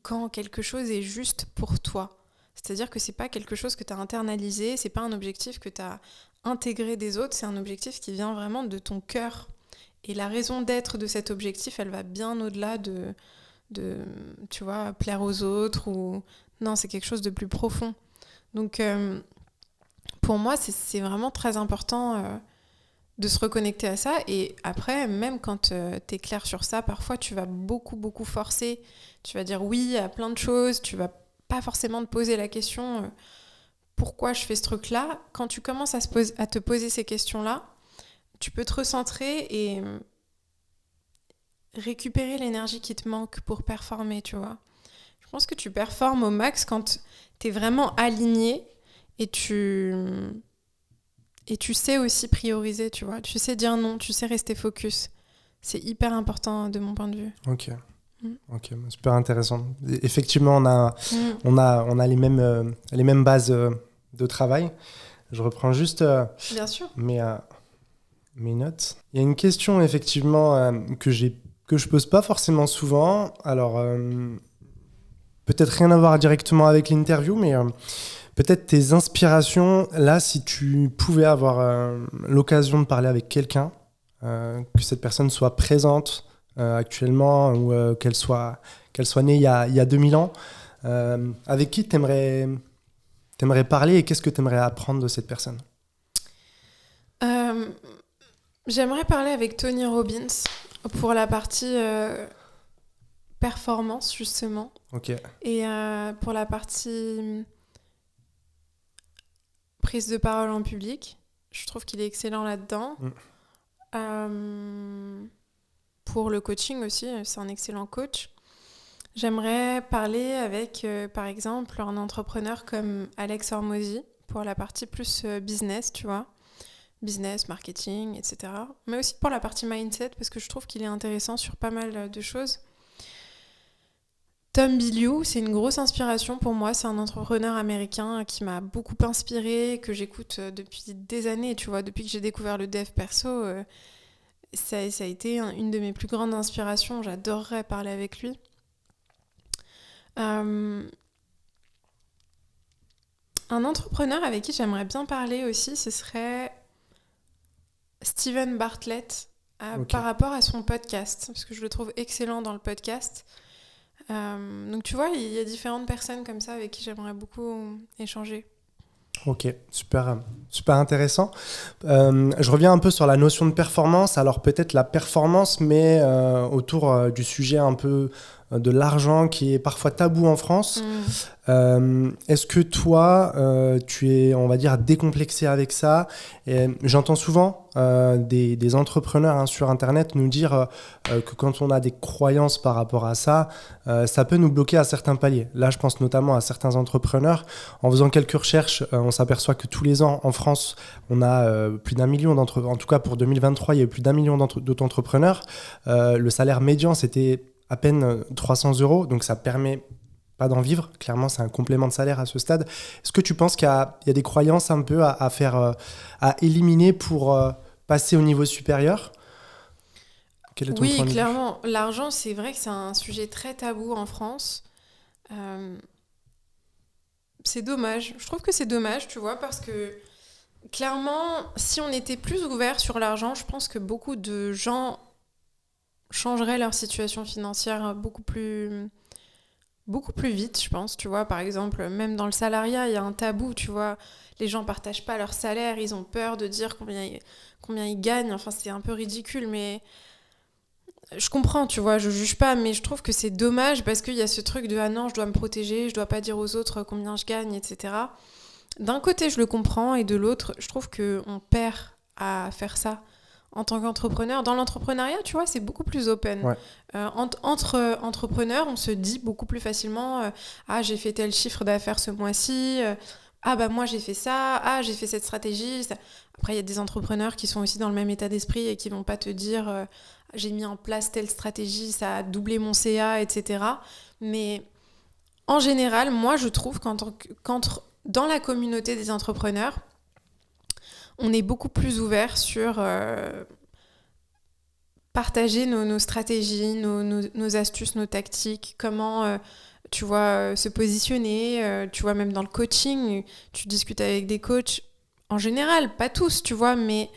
quand quelque chose est juste pour toi. C'est-à-dire que c'est pas quelque chose que tu as internalisé, c'est pas un objectif que tu as intégré des autres, c'est un objectif qui vient vraiment de ton cœur. Et la raison d'être de cet objectif, elle va bien au-delà de tu vois, plaire aux autres ou... Non, c'est quelque chose de plus profond. Donc, pour moi, c'est vraiment très important de se reconnecter à ça. Et après, même quand t'es clair sur ça, parfois, tu vas beaucoup, beaucoup forcer. Tu vas dire oui à plein de choses. Tu vas pas forcément te poser la question pourquoi je fais ce truc-là. Quand tu commences à te poser ces questions-là, tu peux te recentrer et récupérer l'énergie qui te manque pour performer, tu vois. Je pense que tu performes au max quand t'es vraiment aligné et tu sais aussi prioriser, tu vois. Tu sais dire non, tu sais rester focus. C'est hyper important de mon point de vue. Ok, super intéressant. Effectivement, on a les mêmes bases de travail. Je reprends juste Bien sûr. mes notes. Il y a une question effectivement que je pose pas forcément souvent. Alors, peut-être rien à voir directement avec l'interview, mais peut-être tes inspirations. Là, si tu pouvais avoir l'occasion de parler avec quelqu'un, que cette personne soit présente actuellement ou qu'elle soit née il y a 2000 ans, avec qui t'aimerais parler et qu'est-ce que t'aimerais apprendre de cette personne ? J'aimerais parler avec Tony Robbins pour la partie performance, justement. Ok. Et pour la partie prise de parole en public, je trouve qu'il est excellent là-dedans. Pour le coaching aussi, c'est un excellent coach. J'aimerais parler avec, par exemple, un entrepreneur comme Alex Hormozy pour la partie plus business, tu vois. Business, marketing, etc. Mais aussi pour la partie mindset, parce que je trouve qu'il est intéressant sur pas mal de choses. Tom Bilyeu, c'est une grosse inspiration pour moi. C'est un entrepreneur américain qui m'a beaucoup inspirée, que j'écoute depuis des années. Tu vois, depuis que j'ai découvert le dev perso, ça a été une de mes plus grandes inspirations. J'adorerais parler avec lui. Un entrepreneur avec qui j'aimerais bien parler aussi, ce serait Steven Bartlett par rapport à son podcast, parce que je le trouve excellent dans le podcast. Donc tu vois, il y a différentes personnes comme ça avec qui j'aimerais beaucoup échanger. Ok, super intéressant. Je reviens un peu sur la notion de performance. Alors peut-être la performance, mais autour du sujet un peu de l'argent qui est parfois tabou en France. Est-ce que toi, tu es, on va dire, décomplexé avec ça? Et j'entends souvent des entrepreneurs sur Internet nous dire que quand on a des croyances par rapport à ça, ça peut nous bloquer à certains paliers. Là, je pense notamment à certains entrepreneurs. En faisant quelques recherches, on s'aperçoit que tous les ans, en France, on a plus d'1 million d'entrepreneurs. En tout cas, pour 2023, il y a eu plus d'1 million d'auto-entrepreneurs. Le salaire médian, c'était à peine 300 €. Donc, ça permet pas d'en vivre. Clairement, c'est un complément de salaire à ce stade. Est-ce que tu penses qu'il y a des croyances un peu à faire, à éliminer pour passer au niveau supérieur? Quel est ton point de vue? Oui, clairement. L'argent, c'est vrai que c'est un sujet très tabou en France. Euh, c'est dommage. Je trouve que c'est dommage, tu vois, parce que clairement, si on était plus ouvert sur l'argent, je pense que beaucoup de gens changeraient leur situation financière beaucoup plus vite, je pense, tu vois. Par exemple, même dans le salariat, il y a un tabou, tu vois. Les gens partagent pas leur salaire, ils ont peur de dire combien ils gagnent. Enfin, c'est un peu ridicule, mais je comprends, tu vois, je juge pas, mais je trouve que c'est dommage parce qu'il y a ce truc de « Ah non, je dois me protéger, je dois pas dire aux autres combien je gagne, etc. » D'un côté, je le comprends, et de l'autre, je trouve qu'on perd à faire ça. En tant qu'entrepreneur, dans l'entrepreneuriat, tu vois, c'est beaucoup plus open. Ouais. Entre entrepreneurs, on se dit beaucoup plus facilement Ah, j'ai fait tel chiffre d'affaires ce mois-ci. Ah, bah moi, j'ai fait ça. Ah, j'ai fait cette stratégie. Ça. Après, il y a des entrepreneurs qui sont aussi dans le même état d'esprit et qui vont pas te dire j'ai mis en place telle stratégie, ça a doublé mon CA, etc. Mais en général, moi, je trouve dans la communauté des entrepreneurs, on est beaucoup plus ouvert sur partager nos stratégies, nos astuces, nos tactiques, comment tu vois, se positionner. Tu vois, même dans le coaching, tu discutes avec des coachs, en général, pas tous, tu vois, mais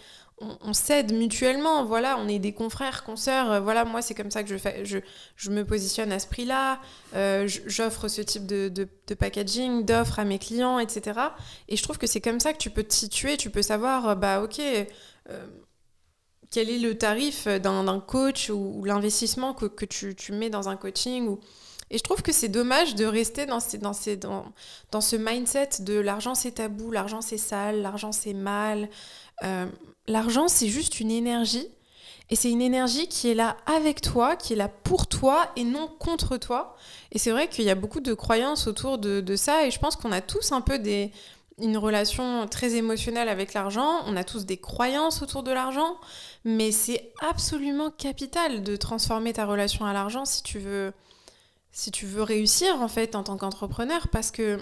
on s'aide mutuellement. Voilà, on est des confrères, consoeurs. Voilà, moi, c'est comme ça que je me positionne à ce prix-là. J'offre ce type de packaging, d'offres à mes clients, etc. Et je trouve que c'est comme ça que tu peux te situer. Tu peux savoir, ok, quel est le tarif d'un coach ou l'investissement que tu mets dans un coaching. Et je trouve que c'est dommage de rester dans ce mindset de l'argent, c'est tabou, l'argent, c'est sale, l'argent, c'est mal. L'argent, c'est juste une énergie. Et c'est une énergie qui est là avec toi, qui est là pour toi et non contre toi. Et c'est vrai qu'il y a beaucoup de croyances autour de ça. Et je pense qu'on a tous un peu une relation très émotionnelle avec l'argent. On a tous des croyances autour de l'argent. Mais c'est absolument capital de transformer ta relation à l'argent si tu veux réussir en fait en tant qu'entrepreneur, parce que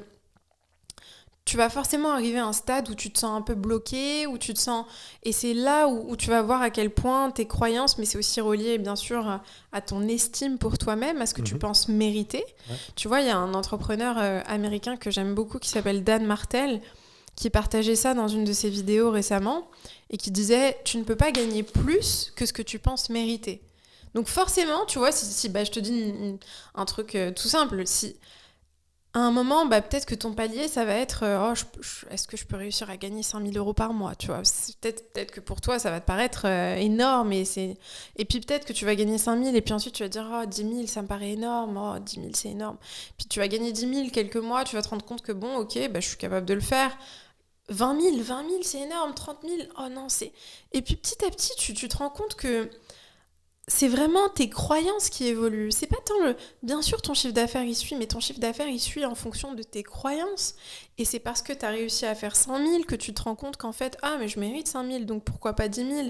tu vas forcément arriver à un stade où tu te sens un peu bloqué, où tu te sens... Et c'est là où tu vas voir à quel point tes croyances, mais c'est aussi relié bien sûr à ton estime pour toi-même, à ce que tu penses mériter. Ouais. Tu vois, il y a un entrepreneur américain que j'aime beaucoup qui s'appelle Dan Martell, qui partageait ça dans une de ses vidéos récemment, et qui disait « Tu ne peux pas gagner plus que ce que tu penses mériter. » Donc forcément, tu vois, si je te dis un truc tout simple, si... À un moment, peut-être que ton palier, ça va être est-ce que je peux réussir à gagner 5 000 € par mois, tu vois, peut-être que pour toi, ça va te paraître énorme. Et puis peut-être que tu vas gagner 5 000 et puis ensuite tu vas te dire 10 000, ça me paraît énorme, 10 000, c'est énorme. Puis tu vas gagner 10 000 quelques mois, tu vas te rendre compte que bon, ok, je suis capable de le faire. 20 000, c'est énorme, 30 000, oh non, c'est... Et puis petit à petit, tu te rends compte que c'est vraiment tes croyances qui évoluent. C'est pas tant Bien sûr, ton chiffre d'affaires, il suit, mais ton chiffre d'affaires, il suit en fonction de tes croyances. Et c'est parce que tu as réussi à faire 100 000 que tu te rends compte qu'en fait, mais je mérite 5 000, donc pourquoi pas 10 000 ?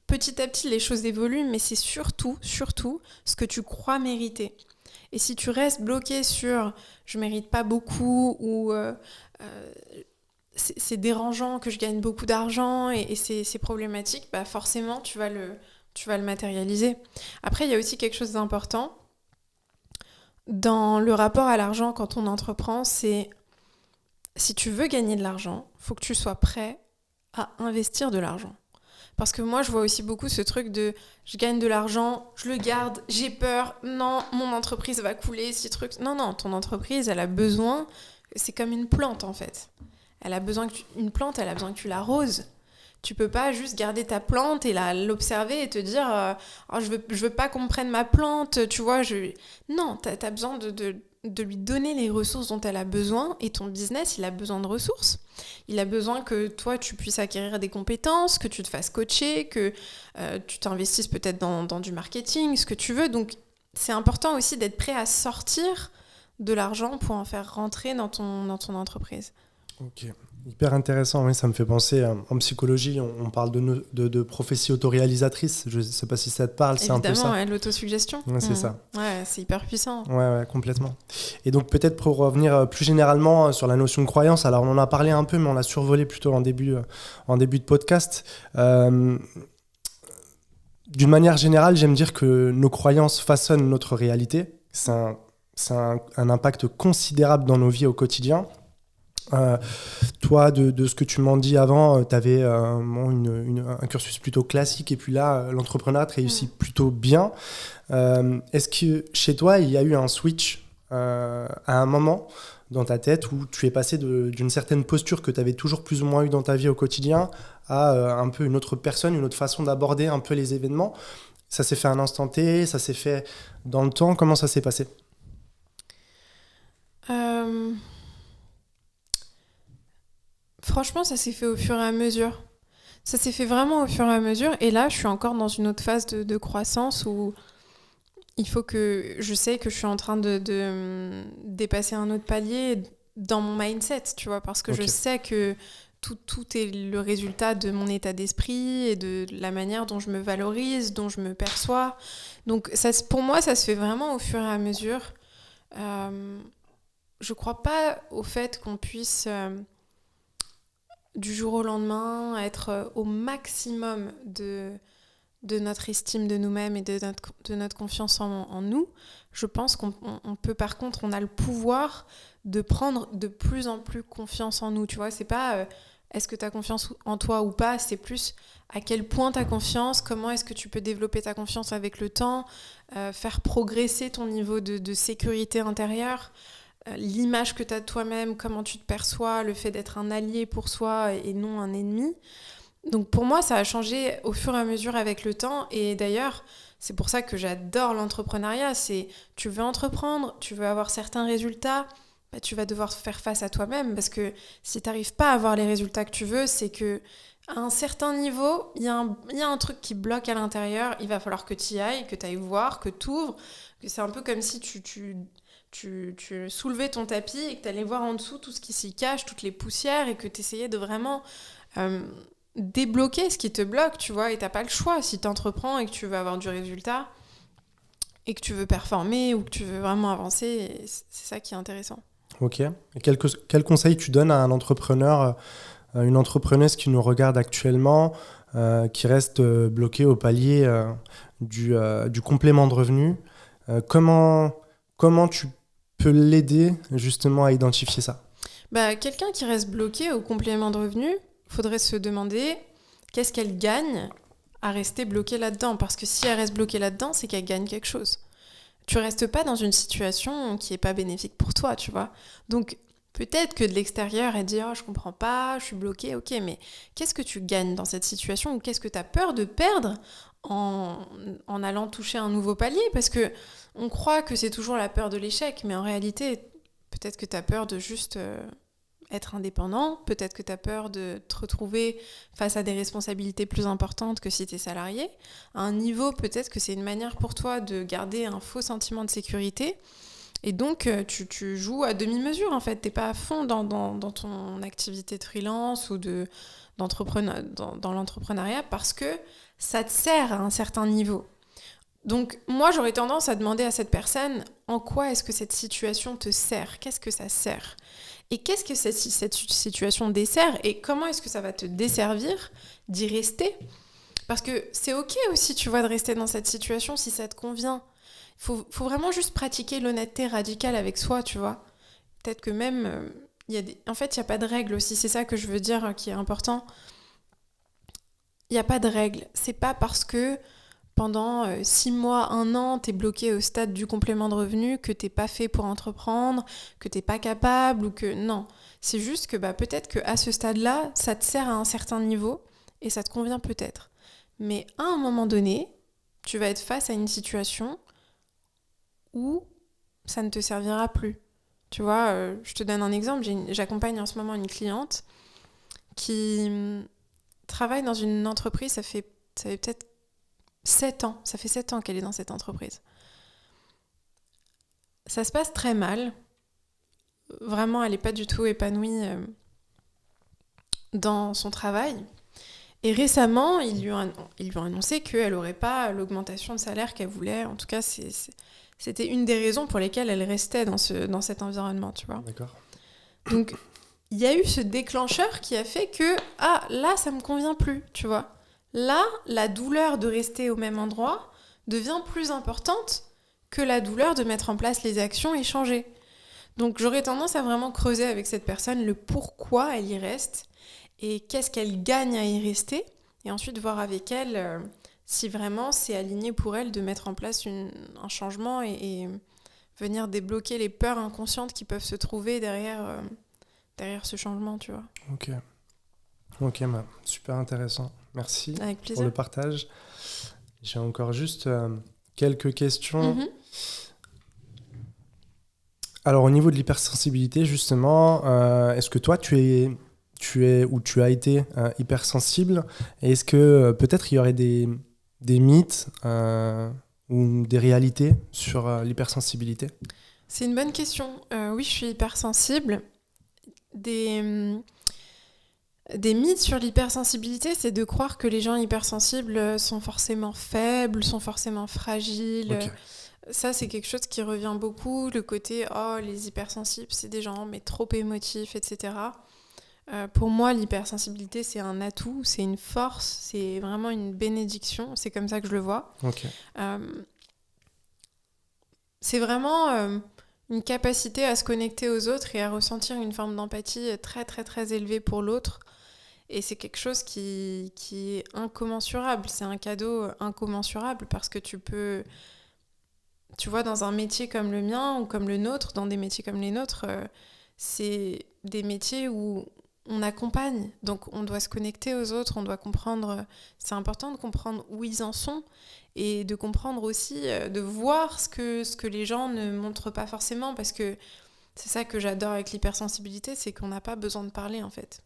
Petit à petit, les choses évoluent, mais c'est surtout ce que tu crois mériter. Et si tu restes bloqué sur « je mérite pas beaucoup » ou c'est dérangeant que je gagne beaucoup d'argent et c'est problématique, forcément, tu vas le matérialiser. Après, il y a aussi quelque chose d'important dans le rapport à l'argent quand on entreprend, c'est si tu veux gagner de l'argent, il faut que tu sois prêt à investir de l'argent. Parce que moi, je vois aussi beaucoup ce truc de je gagne de l'argent, je le garde, j'ai peur, non, mon entreprise va couler, ces trucs. Non, ton entreprise, elle a besoin, c'est comme une plante en fait. Une plante, elle a besoin que tu l'arroses. Tu peux pas juste garder ta plante et l'observer et te dire oh, je veux pas qu'on me prenne ma plante, tu vois. Non, t'as besoin de lui donner les ressources dont elle a besoin, et ton business, il a besoin de ressources. Il a besoin que toi, tu puisses acquérir des compétences, que tu te fasses coacher, que tu t'investisses peut-être dans du marketing, ce que tu veux. Donc, c'est important aussi d'être prêt à sortir de l'argent pour en faire rentrer dans ton entreprise. Ok, hyper intéressant. Oui, ça me fait penser, en psychologie, on parle de prophétie autoréalisatrice. Je ne sais pas si ça te parle, c'est un peu ça. Évidemment, l'autosuggestion. Ouais, c'est ça. Ouais, c'est hyper puissant. Ouais, complètement. Et donc peut-être pour revenir plus généralement sur la notion de croyance, alors on en a parlé un peu, mais on l'a survolé plutôt en début de podcast. D'une manière générale, j'aime dire que nos croyances façonnent notre réalité. C'est un impact considérable dans nos vies au quotidien. Toi, de ce que tu m'en dis avant, tu avais un cursus plutôt classique, et puis là, l'entrepreneuriat te réussit plutôt bien. Est-ce que chez toi, il y a eu un switch à un moment dans ta tête où tu es passé d'une certaine posture que tu avais toujours plus ou moins eu dans ta vie au quotidien à un peu une autre personne, une autre façon d'aborder un peu les événements? Ça s'est fait à un instant T, ça s'est fait dans le temps, comment ça s'est passé? Franchement, ça s'est fait au fur et à mesure. Ça s'est fait vraiment au fur et à mesure. Et là, je suis encore dans une autre phase de croissance où il faut que... Je sais que je suis en train de dépasser un autre palier dans mon mindset, tu vois, parce que je sais que tout est le résultat de mon état d'esprit et de la manière dont je me valorise, dont je me perçois. Donc, pour moi, ça se fait vraiment au fur et à mesure. Je crois pas au fait qu'on puisse... du jour au lendemain, être au maximum de notre estime de nous-mêmes et de notre confiance en nous. Je pense qu'on peut, par contre, on a le pouvoir de prendre de plus en plus confiance en nous. Tu vois, c'est pas est-ce que tu as confiance en toi ou pas, c'est plus à quel point tu as confiance, comment est-ce que tu peux développer ta confiance avec le temps, faire progresser ton niveau de sécurité intérieure. L'image que tu as de toi-même, comment tu te perçois, le fait d'être un allié pour soi et non un ennemi. Donc pour moi, ça a changé au fur et à mesure avec le temps. Et d'ailleurs, c'est pour ça que j'adore l'entrepreneuriat. C'est, tu veux entreprendre, tu veux avoir certains résultats, bah, tu vas devoir faire face à toi-même. Parce que si tu n'arrives pas à avoir les résultats que tu veux, c'est qu'à un certain niveau, il y a un truc qui bloque à l'intérieur. Il va falloir que tu y ailles, que tu ailles voir, que tu ouvres. Que c'est un peu comme si tu soulevais ton tapis et que tu allais voir en dessous tout ce qui s'y cache, toutes les poussières, et que tu essayais de vraiment débloquer ce qui te bloque, tu vois, et tu n'as pas le choix. Si tu entreprends et que tu veux avoir du résultat et que tu veux performer ou que tu veux vraiment avancer, c'est ça qui est intéressant. Ok. Et quel conseil tu donnes à un entrepreneur, une entrepreneuse qui nous regarde actuellement, qui reste bloquée au palier du complément de revenu? Comment tu peux l'aider justement à identifier ça? Quelqu'un qui reste bloqué au complément de revenu, il faudrait se demander qu'est-ce qu'elle gagne à rester bloquée là-dedans. Parce que si elle reste bloquée là-dedans, c'est qu'elle gagne quelque chose. Tu restes pas dans une situation qui est pas bénéfique pour toi, tu vois. Donc peut-être que de l'extérieur, elle dit « Oh, je comprends pas, je suis bloquée, ok, mais qu'est-ce que tu gagnes dans cette situation ou qu'est-ce que tu as peur de perdre en allant toucher un nouveau palier ?» Parce que on croit que c'est toujours la peur de l'échec, mais en réalité, peut-être que tu as peur de juste être indépendant, peut-être que tu as peur de te retrouver face à des responsabilités plus importantes que si tu es salarié. À un niveau, peut-être que c'est une manière pour toi de garder un faux sentiment de sécurité. Et donc, tu joues à demi-mesure, en fait. Tu n'es pas à fond dans ton activité de freelance ou dans l'entrepreneuriat parce que ça te sert à un certain niveau. Donc, moi, j'aurais tendance à demander à cette personne en quoi est-ce que cette situation te sert ? Qu'est-ce que ça sert ? Et qu'est-ce que cette situation dessert ? Et comment est-ce que ça va te desservir d'y rester ? Parce que c'est OK aussi, tu vois, de rester dans cette situation si ça te convient. Il faut vraiment juste pratiquer l'honnêteté radicale avec soi, tu vois. Peut-être que même, en fait, il n'y a pas de règle aussi. C'est ça que je veux dire qui est important. Il n'y a pas de règle. C'est pas parce que pendant 6 mois, 1 an, t'es bloqué au stade du complément de revenu, que t'es pas fait pour entreprendre, que t'es pas capable ou que... Non, c'est juste que peut-être qu'à ce stade-là, ça te sert à un certain niveau et ça te convient peut-être. Mais à un moment donné, tu vas être face à une situation où ça ne te servira plus. Tu vois, je te donne un exemple. J'accompagne en ce moment une cliente qui travaille dans une entreprise, ça fait peut-être 7 ans. Ça fait 7 ans qu'elle est dans cette entreprise. Ça se passe très mal. Vraiment, elle n'est pas du tout épanouie dans son travail. Et récemment, ils lui ont annoncé qu'elle n'aurait pas l'augmentation de salaire qu'elle voulait. En tout cas, c'était une des raisons pour lesquelles elle restait dans cet environnement, tu vois. D'accord. Donc, il y a eu ce déclencheur qui a fait que, là, ça me convient plus, tu vois. Là, la douleur de rester au même endroit devient plus importante que la douleur de mettre en place les actions et changer. Donc, j'aurais tendance à vraiment creuser avec cette personne le pourquoi elle y reste et qu'est-ce qu'elle gagne à y rester. Et ensuite, voir avec elle si vraiment c'est aligné pour elle de mettre en place un changement et venir débloquer les peurs inconscientes qui peuvent se trouver derrière ce changement, tu vois. Ok, super intéressant. Merci Avec plaisir. pour le partage. J'ai encore juste quelques questions. Mm-hmm. Alors, au niveau de l'hypersensibilité, justement, est-ce que toi, tu es ou tu as été hypersensible? Et est-ce que peut-être il y aurait des mythes ou des réalités sur l'hypersensibilité? C'est une bonne question. Oui, je suis hypersensible. Des mythes sur l'hypersensibilité, c'est de croire que les gens hypersensibles sont forcément faibles, sont forcément fragiles. Okay. Ça, c'est quelque chose qui revient beaucoup, le côté « Oh, les hypersensibles, c'est des gens mais trop émotifs, etc. » Pour moi, l'hypersensibilité, c'est un atout, c'est une force, c'est vraiment une bénédiction. C'est comme ça que je le vois. Okay. C'est vraiment une capacité à se connecter aux autres et à ressentir une forme d'empathie très, très, très élevée pour l'autre. Et c'est quelque chose qui est incommensurable. C'est un cadeau incommensurable parce que tu peux... Tu vois, dans un métier comme le mien ou comme le nôtre, dans des métiers comme les nôtres, c'est des métiers où on accompagne. Donc, on doit se connecter aux autres, on doit comprendre... C'est important de comprendre où ils en sont et de comprendre aussi, de voir ce que les gens ne montrent pas forcément, parce que c'est ça que j'adore avec l'hypersensibilité, c'est qu'on n'a pas besoin de parler, en fait.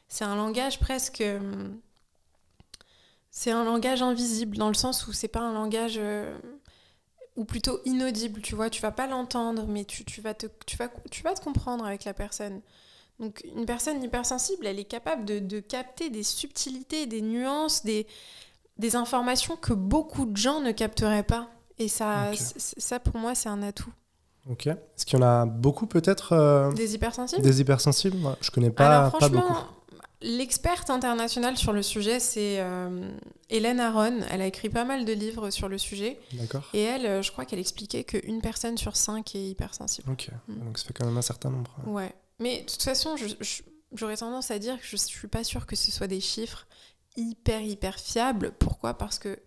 C'est un langage presque... c'est un langage invisible, dans le sens où c'est pas un langage... ou plutôt inaudible, tu vois, tu vas pas l'entendre, mais tu vas te comprendre avec la personne. Donc une personne hypersensible, elle est capable de capter des subtilités, des nuances, des informations que beaucoup de gens ne capteraient pas. Et ça, Okay. ça pour moi, c'est un atout. Ok. Est-ce qu'il y en a beaucoup peut-être Des hypersensibles ? Des hypersensibles? Moi, je connais pas, Alors franchement, pas beaucoup. l'experte internationale sur le sujet, c'est Hélène Aron. Elle a écrit pas mal de livres sur le sujet. D'accord. Et elle, je crois qu'elle expliquait qu'une personne sur 5 est hypersensible. Ok, donc ça fait quand même un certain nombre. Ouais. Mais de toute façon, j'aurais tendance à dire que je suis pas sûre que ce soit des chiffres hyper fiables. Pourquoi ? Parce que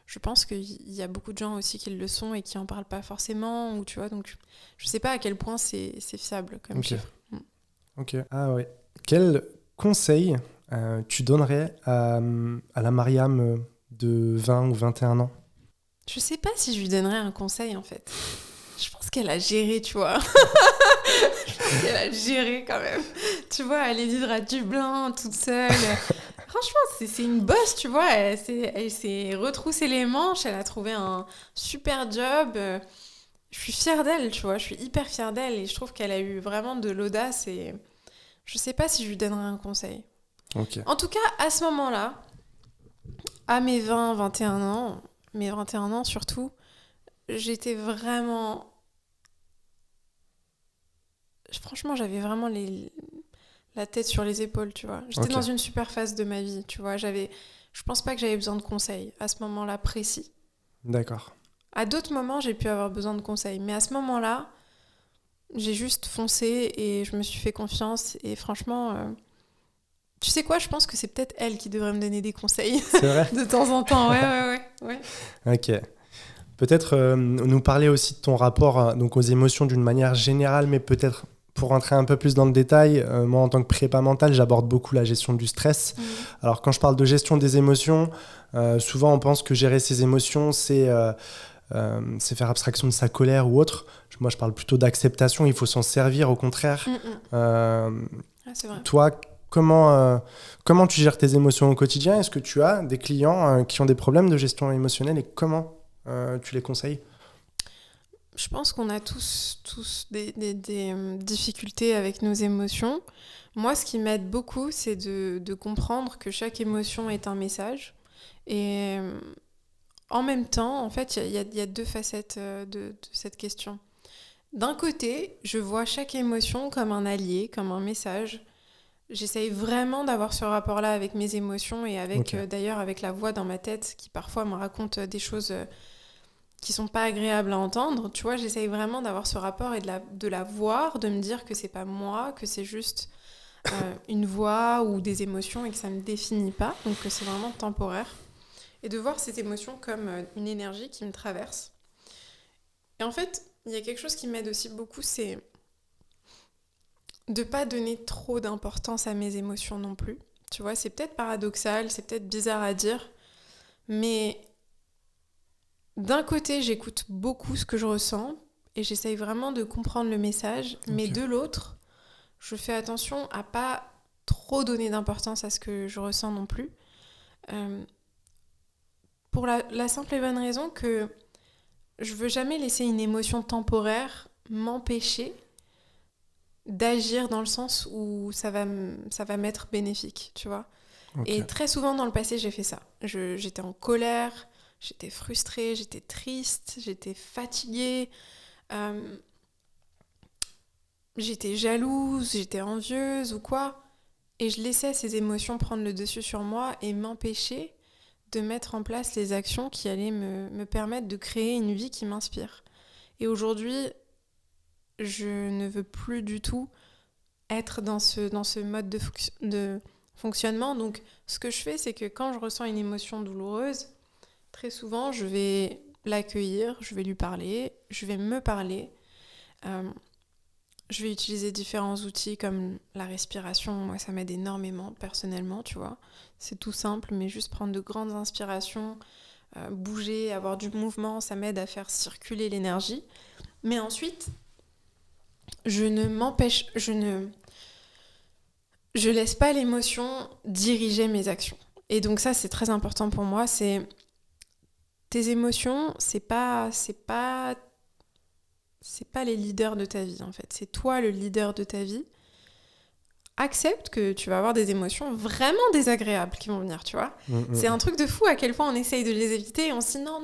je pense qu'il y a beaucoup de gens aussi qui le sont et qui en parlent pas forcément. Ou tu vois, donc je sais pas à quel point c'est fiable comme chiffre. Ok. Ah ouais. Quel conseil tu donnerais à la Mariam de 20 ou 21 ans? Je sais pas si je lui donnerais un conseil, en fait. Je pense qu'elle a géré, tu vois. Elle a géré quand même. Tu vois, aller vivre à Dublin toute seule. Franchement, c'est une bosse, tu vois. Elle s'est retroussé les manches. Elle a trouvé un super job. Je suis fière d'elle, tu vois. Je suis hyper fière d'elle. Et je trouve qu'elle a eu vraiment de l'audace. Et je sais pas si je lui donnerais un conseil. Ok. En tout cas, à ce moment-là, à mes 20, 21 ans, mes 21 ans surtout, j'étais vraiment... Franchement, j'avais vraiment la tête sur les épaules, tu vois. J'étais dans une super phase de ma vie, tu vois. Je pense pas que j'avais besoin de conseils à ce moment-là précis. D'accord. À d'autres moments, j'ai pu avoir besoin de conseils. Mais à ce moment-là, j'ai juste foncé et je me suis fait confiance. Et franchement, tu sais quoi, je pense que c'est peut-être elle qui devrait me donner des conseils. C'est vrai. De temps en temps, ouais. Ok. Peut-être nous parler aussi de ton rapport donc aux émotions d'une manière générale, mais peut-être pour rentrer un peu plus dans le détail, moi en tant que prépa mental, j'aborde beaucoup la gestion du stress. Alors quand je parle de gestion des émotions, souvent on pense que gérer ses émotions, c'est faire abstraction de sa colère ou autre. Moi je parle plutôt d'acceptation, il faut s'en servir au contraire. C'est vrai. Toi, comment tu gères tes émotions au quotidien? Est-ce que tu as des clients qui ont des problèmes de gestion émotionnelle et comment tu les conseilles? Je pense qu'on a tous des difficultés avec nos émotions. Moi, ce qui m'aide beaucoup, c'est de comprendre que chaque émotion est un message. Et en même temps, en fait, il y a deux facettes de cette question. D'un côté, je vois chaque émotion comme un allié, comme un message. J'essaye vraiment d'avoir ce rapport-là avec mes émotions et avec, d'ailleurs avec la voix dans ma tête qui parfois me raconte des choses qui sont pas agréables à entendre. Tu vois, j'essaye vraiment d'avoir ce rapport et de la voir, de me dire que c'est pas moi, que c'est juste une voix ou des émotions et que ça me définit pas, donc que c'est vraiment temporaire. Et de voir ces émotions comme une énergie qui me traverse. Et en fait, il y a quelque chose qui m'aide aussi beaucoup, c'est de pas donner trop d'importance à mes émotions non plus. Tu vois, c'est peut-être paradoxal, c'est peut-être bizarre à dire, mais d'un côté, j'écoute beaucoup ce que je ressens et j'essaye vraiment de comprendre le message, mais de l'autre, je fais attention à pas trop donner d'importance à ce que je ressens non plus. Pour la simple et bonne raison que je veux jamais laisser une émotion temporaire m'empêcher d'agir dans le sens où ça va m'être bénéfique, tu vois. Et très souvent dans le passé, j'ai fait ça. J'étais en colère, j'étais frustrée, j'étais triste, j'étais fatiguée, j'étais jalouse, j'étais envieuse ou quoi. Et je laissais ces émotions prendre le dessus sur moi et m'empêcher de mettre en place les actions qui allaient me permettre de créer une vie qui m'inspire. Et aujourd'hui, je ne veux plus du tout être dans ce mode de fonctionnement. Donc, ce que je fais, c'est que quand je ressens une émotion douloureuse, très souvent, je vais l'accueillir, je vais lui parler, je vais me parler. Je vais utiliser différents outils comme la respiration. Moi, ça m'aide énormément, personnellement, tu vois. C'est tout simple, mais juste prendre de grandes inspirations, bouger, avoir du mouvement, ça m'aide à faire circuler l'énergie. Mais ensuite, je laisse pas l'émotion diriger mes actions. Et donc ça, c'est très important pour moi. C'est tes émotions, c'est pas les leaders de ta vie, en fait. C'est toi le leader de ta vie. Accepte que tu vas avoir des émotions vraiment désagréables qui vont venir, tu vois. C'est un truc de fou à quel point on essaye de les éviter et on se dit non.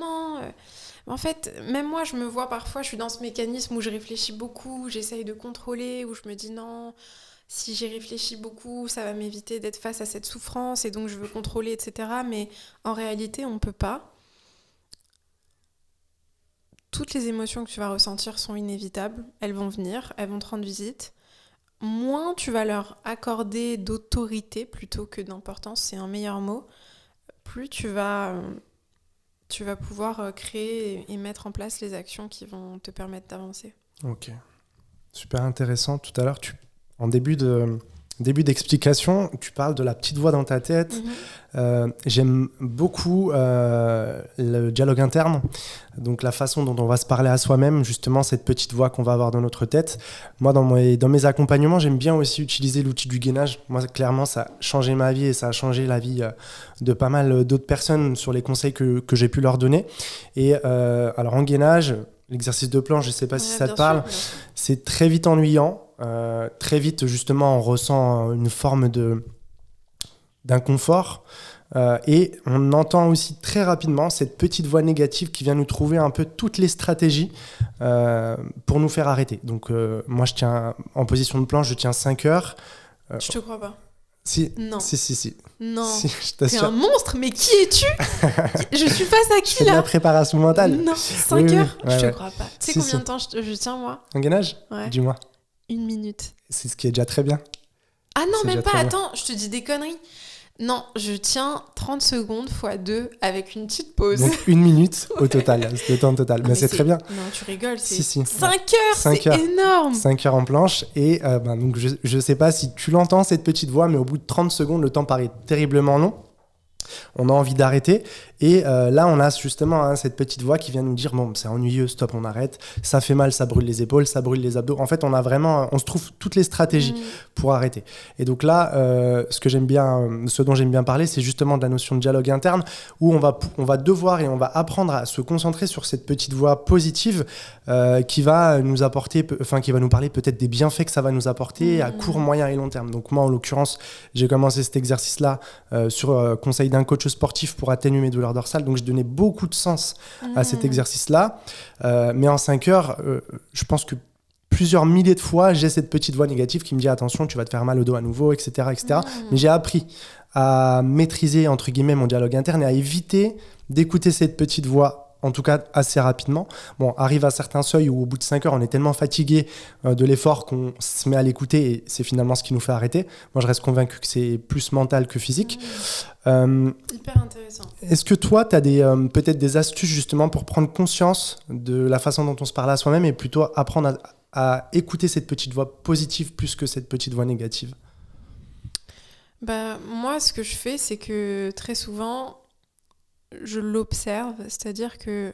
En fait, même moi, je me vois parfois, je suis dans ce mécanisme où je réfléchis beaucoup, j'essaye de contrôler, où je me dis non, si j'y réfléchis beaucoup, ça va m'éviter d'être face à cette souffrance et donc je veux contrôler, etc. Mais en réalité, on peut pas. Toutes les émotions que tu vas ressentir sont inévitables, elles vont venir, elles vont te rendre visite. Moins tu vas leur accorder d'autorité plutôt que d'importance, c'est un meilleur mot, plus tu vas pouvoir créer et mettre en place les actions qui vont te permettre d'avancer. Ok, super intéressant. Tout à l'heure, en début d'explication, tu parles de la petite voix dans ta tête. J'aime beaucoup le dialogue interne, donc la façon dont on va se parler à soi-même, justement cette petite voix qu'on va avoir dans notre tête. Moi, dans mes accompagnements, j'aime bien aussi utiliser l'outil du gainage. Moi, clairement, ça a changé ma vie et ça a changé la vie de pas mal d'autres personnes sur les conseils que j'ai pu leur donner. Et alors en gainage, l'exercice de planche, je ne sais pas si ça te parle, c'est très vite ennuyant. Très vite, justement, on ressent une forme d'inconfort et on entend aussi très rapidement cette petite voix négative qui vient nous trouver un peu toutes les stratégies pour nous faire arrêter. Donc moi, je tiens en position de planche, je tiens 5 heures. Je te crois pas. Si. Non. Si. Non. Si, je t'assure. T'es un monstre, mais qui es-tu? Je suis face à qui, là? C'est de la préparation mentale. Non, 5 heures, oui. je te crois pas. Tu sais combien de temps je tiens, moi? En gainage? Ouais. Dis-moi. 1 minute. C'est ce qui est déjà très bien. Ah non, même pas, attends, je te dis des conneries. Non, je tiens 30 secondes x 2 avec une petite pause. Donc 1 minute au total, c'est le temps total. Mais c'est très bien. Non, tu rigoles, c'est Si. 5 heures, 5 c'est heures. énorme. 5 heures en planche. Et donc je sais pas si tu l'entends, cette petite voix, mais au bout de 30 secondes, le temps paraît terriblement long. On a envie d'arrêter. Et là, on a justement cette petite voix qui vient nous dire bon, c'est ennuyeux, stop, on arrête. Ça fait mal, ça brûle les épaules, ça brûle les abdos. En fait, on se trouve toutes les stratégies pour arrêter. Et donc là, ce dont j'aime bien parler, c'est justement de la notion de dialogue interne où on va devoir et on va apprendre à se concentrer sur cette petite voix positive qui va nous parler peut-être des bienfaits que ça va nous apporter à court, moyen et long terme. Donc moi, en l'occurrence, j'ai commencé cet exercice-là sur conseil d'un coach sportif pour atténuer mes douleurs dorsales. Donc je donnais beaucoup de sens à cet exercice-là. Mais en 5 heures, je pense que plusieurs milliers de fois, j'ai cette petite voix négative qui me dit attention, tu vas te faire mal au dos à nouveau, etc. etc. Mais j'ai appris à maîtriser, entre guillemets, mon dialogue interne et à éviter d'écouter cette petite voix, en tout cas assez rapidement. Bon, arrive à certains seuils où au bout de 5 heures, on est tellement fatigué de l'effort qu'on se met à l'écouter et c'est finalement ce qui nous fait arrêter. Moi, je reste convaincu que c'est plus mental que physique. Hyper intéressant. Est-ce que toi, tu as peut-être des astuces justement pour prendre conscience de la façon dont on se parle à soi-même et plutôt apprendre à écouter cette petite voix positive plus que cette petite voix négative? Moi, ce que je fais, c'est que très souvent, je l'observe. C'est-à-dire que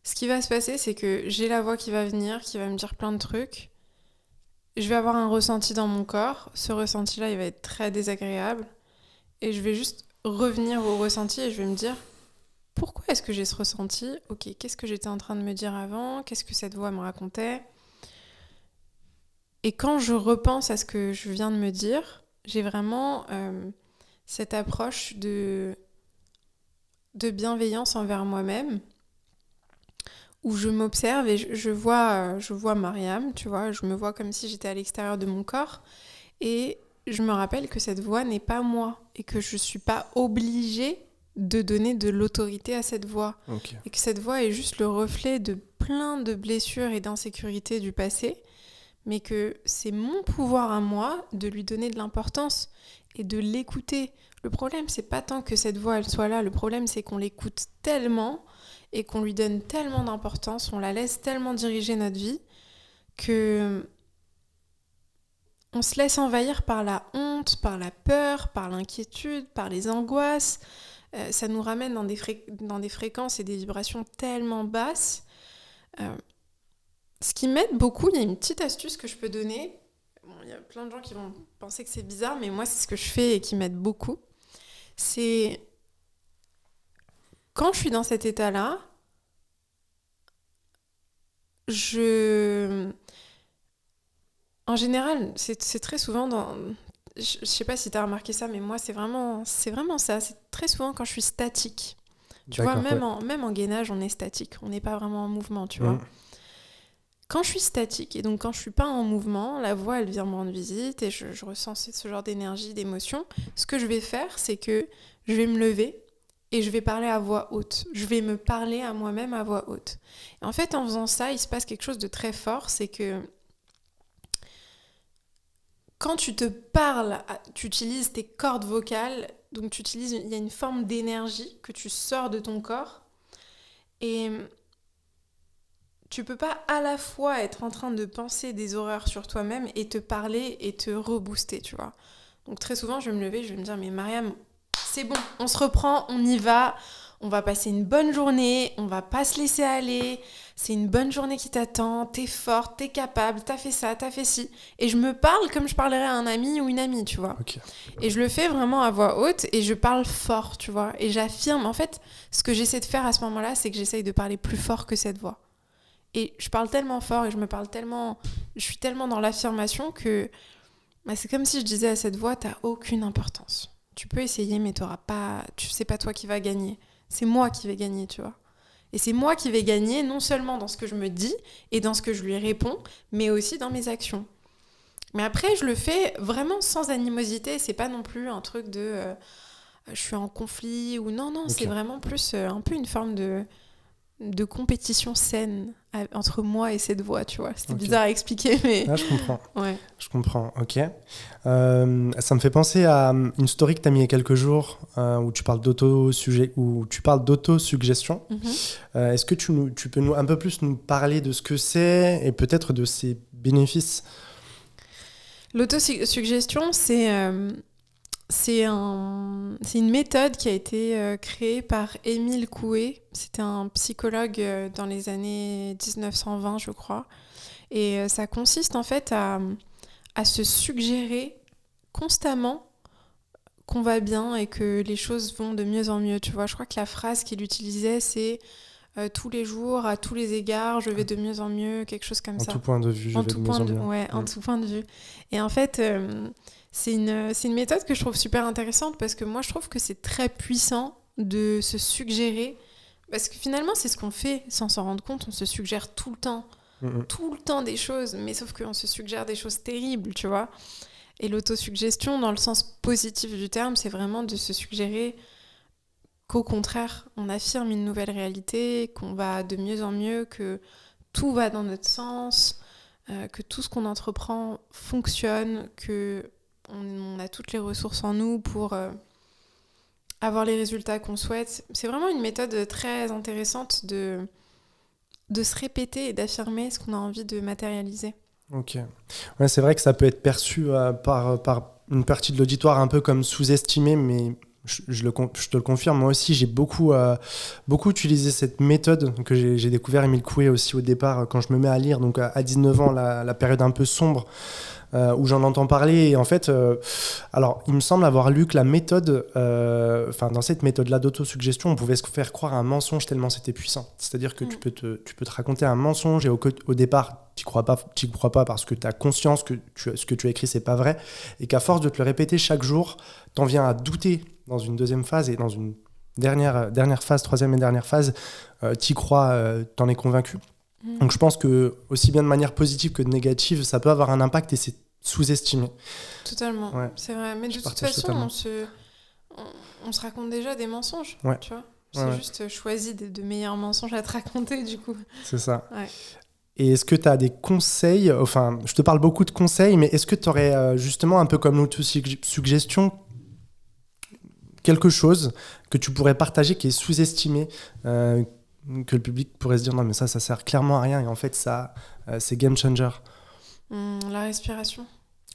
ce qui va se passer, c'est que j'ai la voix qui va venir, qui va me dire plein de trucs. Je vais avoir un ressenti dans mon corps. Ce ressenti-là, il va être très désagréable. Et je vais juste revenir au ressenti et je vais me dire pourquoi est-ce que j'ai ce ressenti ? Ok, qu'est-ce que j'étais en train de me dire avant ? Qu'est-ce que cette voix me racontait ? Et quand je repense à ce que je viens de me dire, j'ai vraiment cette approche de bienveillance envers moi-même où je m'observe et je vois Mariam, tu vois, je me vois comme si j'étais à l'extérieur de mon corps et je me rappelle que cette voix n'est pas moi et que je ne suis pas obligée de donner de l'autorité à cette voix. Okay. Et que cette voix est juste le reflet de plein de blessures et d'insécurités du passé, mais que c'est mon pouvoir à moi de lui donner de l'importance et de l'écouter. Le problème, c'est pas tant que cette voix, elle soit là. Le problème, c'est qu'on l'écoute tellement et qu'on lui donne tellement d'importance, on la laisse tellement diriger notre vie que on se laisse envahir par la honte, par la peur, par l'inquiétude, par les angoisses. Ça nous ramène dans des fréquences et des vibrations tellement basses. Ce qui m'aide beaucoup, il y a une petite astuce que je peux donner. Bon, il y a plein de gens qui vont penser que c'est bizarre, mais moi, c'est ce que je fais et qui m'aide beaucoup. C'est quand je suis dans cet état-là, en général, c'est très souvent dans... Je sais pas si tu as remarqué ça, mais moi, c'est vraiment ça. C'est très souvent quand je suis statique. Tu vois, même en gainage, on est statique. On n'est pas vraiment en mouvement, tu vois. Quand je suis statique, et donc quand je suis pas en mouvement, la voix, elle vient me rendre visite et je ressens ce genre d'énergie, d'émotion. Ce que je vais faire, c'est que je vais me lever et je vais parler à voix haute. Je vais me parler à moi-même à voix haute. Et en fait, en faisant ça, il se passe quelque chose de très fort, c'est que quand tu te parles, tu utilises tes cordes vocales, donc il y a une forme d'énergie que tu sors de ton corps et tu peux pas à la fois être en train de penser des horreurs sur toi-même et te parler et te rebooster, tu vois. Donc très souvent, je vais me lever, je vais me dire, mais Mariam, c'est bon, on se reprend, on y va, on va passer une bonne journée, on va pas se laisser aller, c'est une bonne journée qui t'attend, t'es forte, t'es capable, t'as fait ça, t'as fait ci. Et je me parle comme je parlerais à un ami ou une amie, tu vois. Okay. Et je le fais vraiment à voix haute et je parle fort, tu vois. Et j'affirme, en fait, ce que j'essaie de faire à ce moment-là, c'est que j'essaye de parler plus fort que cette voix. Et je parle tellement fort et je suis tellement dans l'affirmation que c'est comme si je disais à cette voix, t'as aucune importance. Tu peux essayer, mais c'est pas toi qui vas gagner. C'est moi qui vais gagner, tu vois. Et c'est moi qui vais gagner non seulement dans ce que je me dis et dans ce que je lui réponds, mais aussi dans mes actions. Mais après, je le fais vraiment sans animosité. C'est pas non plus un truc de je suis en conflit ou non, okay. C'est vraiment plus un peu une forme de de compétition saine entre moi et cette voix, tu vois. C'était Ok. bizarre à expliquer, mais... Ah, je comprends. Ouais. Je comprends, ok. Ça me fait penser à une story que tu as mis il y a quelques jours où tu parles d'autosuggestion. Est-ce que tu peux un peu plus nous parler de ce que c'est et peut-être de ses bénéfices? L'autosuggestion, c'est une méthode qui a été créée par Émile Coué. C'était un psychologue dans les années 1920, je crois. Et ça consiste en fait à se suggérer constamment qu'on va bien et que les choses vont de mieux en mieux. Tu vois, je crois que la phrase qu'il utilisait, c'est tous les jours, à tous les égards, je vais de mieux en mieux, quelque chose comme ça. En tout point de vue, je vais de mieux en mieux. Ouais, en tout point de vue. Et en fait, c'est une méthode que je trouve super intéressante parce que moi, je trouve que c'est très puissant de se suggérer. Parce que finalement, c'est ce qu'on fait sans s'en rendre compte. On se suggère tout le temps des choses, mais sauf qu'on se suggère des choses terribles, tu vois. Et l'autosuggestion, dans le sens positif du terme, c'est vraiment de se suggérer qu'au contraire, on affirme une nouvelle réalité, qu'on va de mieux en mieux, que tout va dans notre sens, que tout ce qu'on entreprend fonctionne, qu'on a toutes les ressources en nous pour avoir les résultats qu'on souhaite. C'est vraiment une méthode très intéressante de se répéter et d'affirmer ce qu'on a envie de matérialiser. Ok. Ouais, c'est vrai que ça peut être perçu par une partie de l'auditoire un peu comme sous-estimé, mais je te le confirme. Moi aussi, j'ai beaucoup utilisé cette méthode que j'ai découvert Émile Coué aussi au départ quand je me mets à lire, donc à 19 ans, la période un peu sombre où j'en entends parler. Et en fait, alors, il me semble avoir lu que la méthode, dans cette méthode-là d'autosuggestion, on pouvait se faire croire à un mensonge tellement c'était puissant. C'est-à-dire que tu peux te raconter un mensonge et au départ, tu crois pas parce que tu as conscience que ce que tu as écrit, c'est pas vrai. Et qu'à force de te le répéter chaque jour, t'en viens à douter dans une deuxième phase et dans une dernière phase, troisième et dernière phase, t'y crois, t'en es convaincu. Donc je pense que aussi bien de manière positive que de négative, ça peut avoir un impact et c'est sous-estimé. Totalement, ouais. C'est vrai. Mais de toute façon, on se raconte déjà des mensonges, ouais. Tu vois. C'est juste choisi de meilleurs mensonges à te raconter, du coup. C'est ça. Ouais. Et est-ce que tu as des conseils, enfin, je te parle beaucoup de conseils, mais est-ce que tu aurais justement, un peu comme l'autosuggestion, quelque chose que tu pourrais partager qui est sous-estimé, que le public pourrait se dire non mais ça sert clairement à rien et en fait ça c'est game changer? La respiration.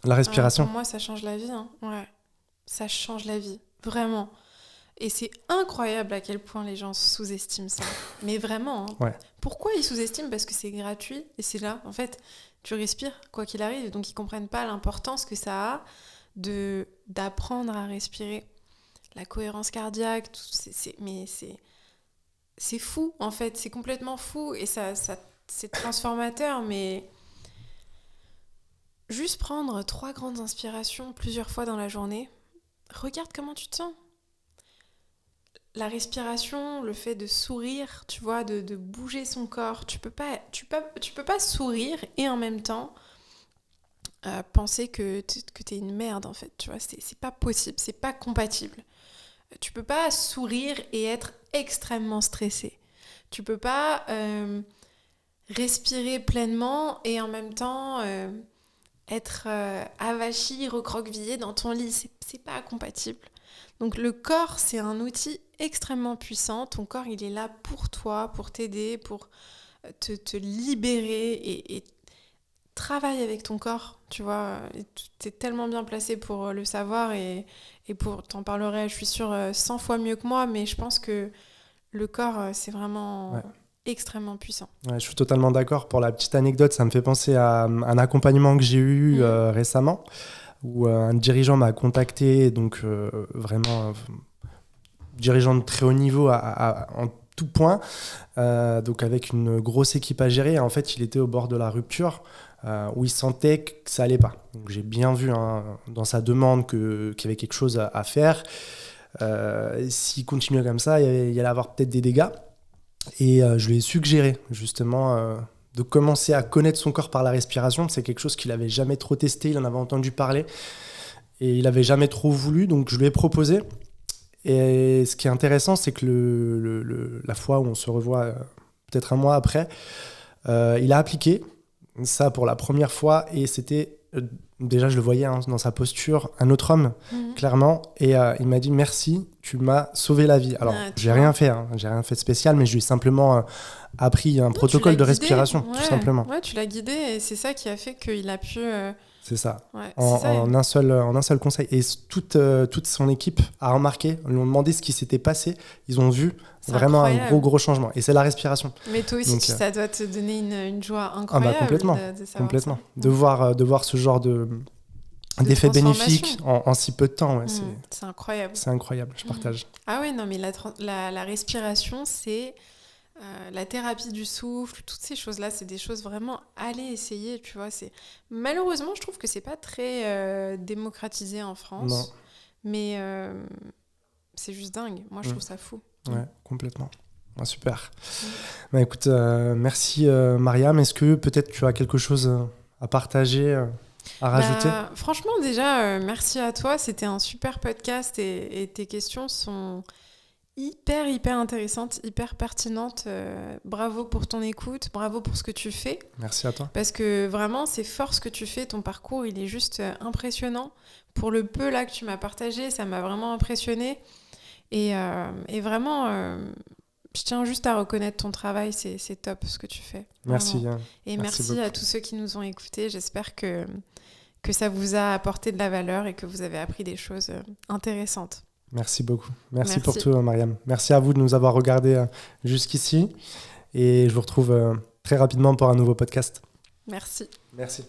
La respiration. Pour moi ça change la vie, hein. Ouais. Ça change la vie, vraiment. Et c'est incroyable à quel point les gens sous-estiment ça. Mais vraiment, hein. Ouais. Pourquoi ils sous-estiment? Parce que c'est gratuit et c'est là. En fait, tu respires quoi qu'il arrive, donc ils comprennent pas l'importance que ça a d'apprendre à respirer. La cohérence cardiaque, c'est fou en fait, c'est complètement fou et ça c'est transformateur, mais juste prendre 3 grandes inspirations plusieurs fois dans la journée, regarde comment tu te sens. La respiration, le fait de sourire, tu vois, de bouger son corps, tu peux pas sourire et en même temps penser que t'es une merde en fait, tu vois, c'est pas possible, c'est pas compatible. Tu peux pas sourire et être extrêmement stressé. Tu peux pas respirer pleinement et en même temps être avachi, recroquevillé dans ton lit. C'est pas compatible. Donc le corps, c'est un outil extrêmement puissant. Ton corps, il est là pour toi, pour t'aider, pour te libérer et travaille avec ton corps, tu vois. Tu es tellement bien placé pour le savoir et pour t'en parlerai, je suis sûre, 100 fois mieux que moi, mais je pense que le corps, c'est vraiment extrêmement puissant. Ouais, je suis totalement d'accord. Pour la petite anecdote, ça me fait penser à un accompagnement que j'ai eu récemment, où un dirigeant m'a contacté, donc vraiment dirigeant de très haut niveau en tout point, donc avec une grosse équipe à gérer. En fait, il était au bord de la rupture, où il sentait que ça allait pas. Donc j'ai bien vu dans sa demande qu'il y avait quelque chose à faire. S'il continuait comme ça, il y allait avoir peut-être des dégâts. Et je lui ai suggéré justement de commencer à connaître son corps par la respiration. C'est quelque chose qu'il n'avait jamais trop testé, il en avait entendu parler et il n'avait jamais trop voulu, donc je lui ai proposé. Et ce qui est intéressant, c'est que la fois où on se revoit peut-être un mois après. Il a appliqué ça pour la première fois et c'était, déjà je le voyais dans sa posture, un autre homme, clairement. Et il m'a dit merci, tu m'as sauvé la vie. Alors, j'ai rien fait de spécial, mais je lui ai simplement appris un protocole de respiration, tout simplement. Ouais, tu l'as guidé et c'est ça qui a fait qu'il a pu... C'est ça. Ouais, en un seul conseil. Et toute son équipe a remarqué, lui ont demandé ce qui s'était passé. Ils ont vu vraiment un gros changement. Et c'est la respiration. Mais toi aussi, ça doit te donner une joie incroyable. Complètement. De savoir complètement. Ça. De voir ce genre d'effet bénéfique en si peu de temps. Ouais, c'est incroyable. C'est incroyable, je partage. Ah ouais, non, mais la respiration, c'est... la thérapie du souffle, toutes ces choses-là, c'est des choses vraiment à aller essayer, tu vois. Malheureusement, je trouve que c'est pas très démocratisé en France. Non. Mais c'est juste dingue. Moi, je trouve ça fou. Ouais, complètement. Ah, super. Bah, écoute, merci Mariam. Est-ce que peut-être tu as quelque chose à partager, à rajouter ? Franchement, déjà, merci à toi. C'était un super podcast et tes questions sont... hyper intéressante, hyper pertinente. Bravo pour ton écoute, bravo pour ce que tu fais. Merci à toi. Parce que vraiment, c'est fort ce que tu fais. Ton parcours, il est juste impressionnant. Pour le peu là que tu m'as partagé, ça m'a vraiment impressionnée. Et vraiment, je tiens juste à reconnaître ton travail. C'est top ce que tu fais. Merci. Et merci à tous ceux qui nous ont écoutés. J'espère que ça vous a apporté de la valeur et que vous avez appris des choses intéressantes. Merci beaucoup. Merci pour tout, Mariam. Merci à vous de nous avoir regardés jusqu'ici. Et je vous retrouve très rapidement pour un nouveau podcast. Merci. Merci.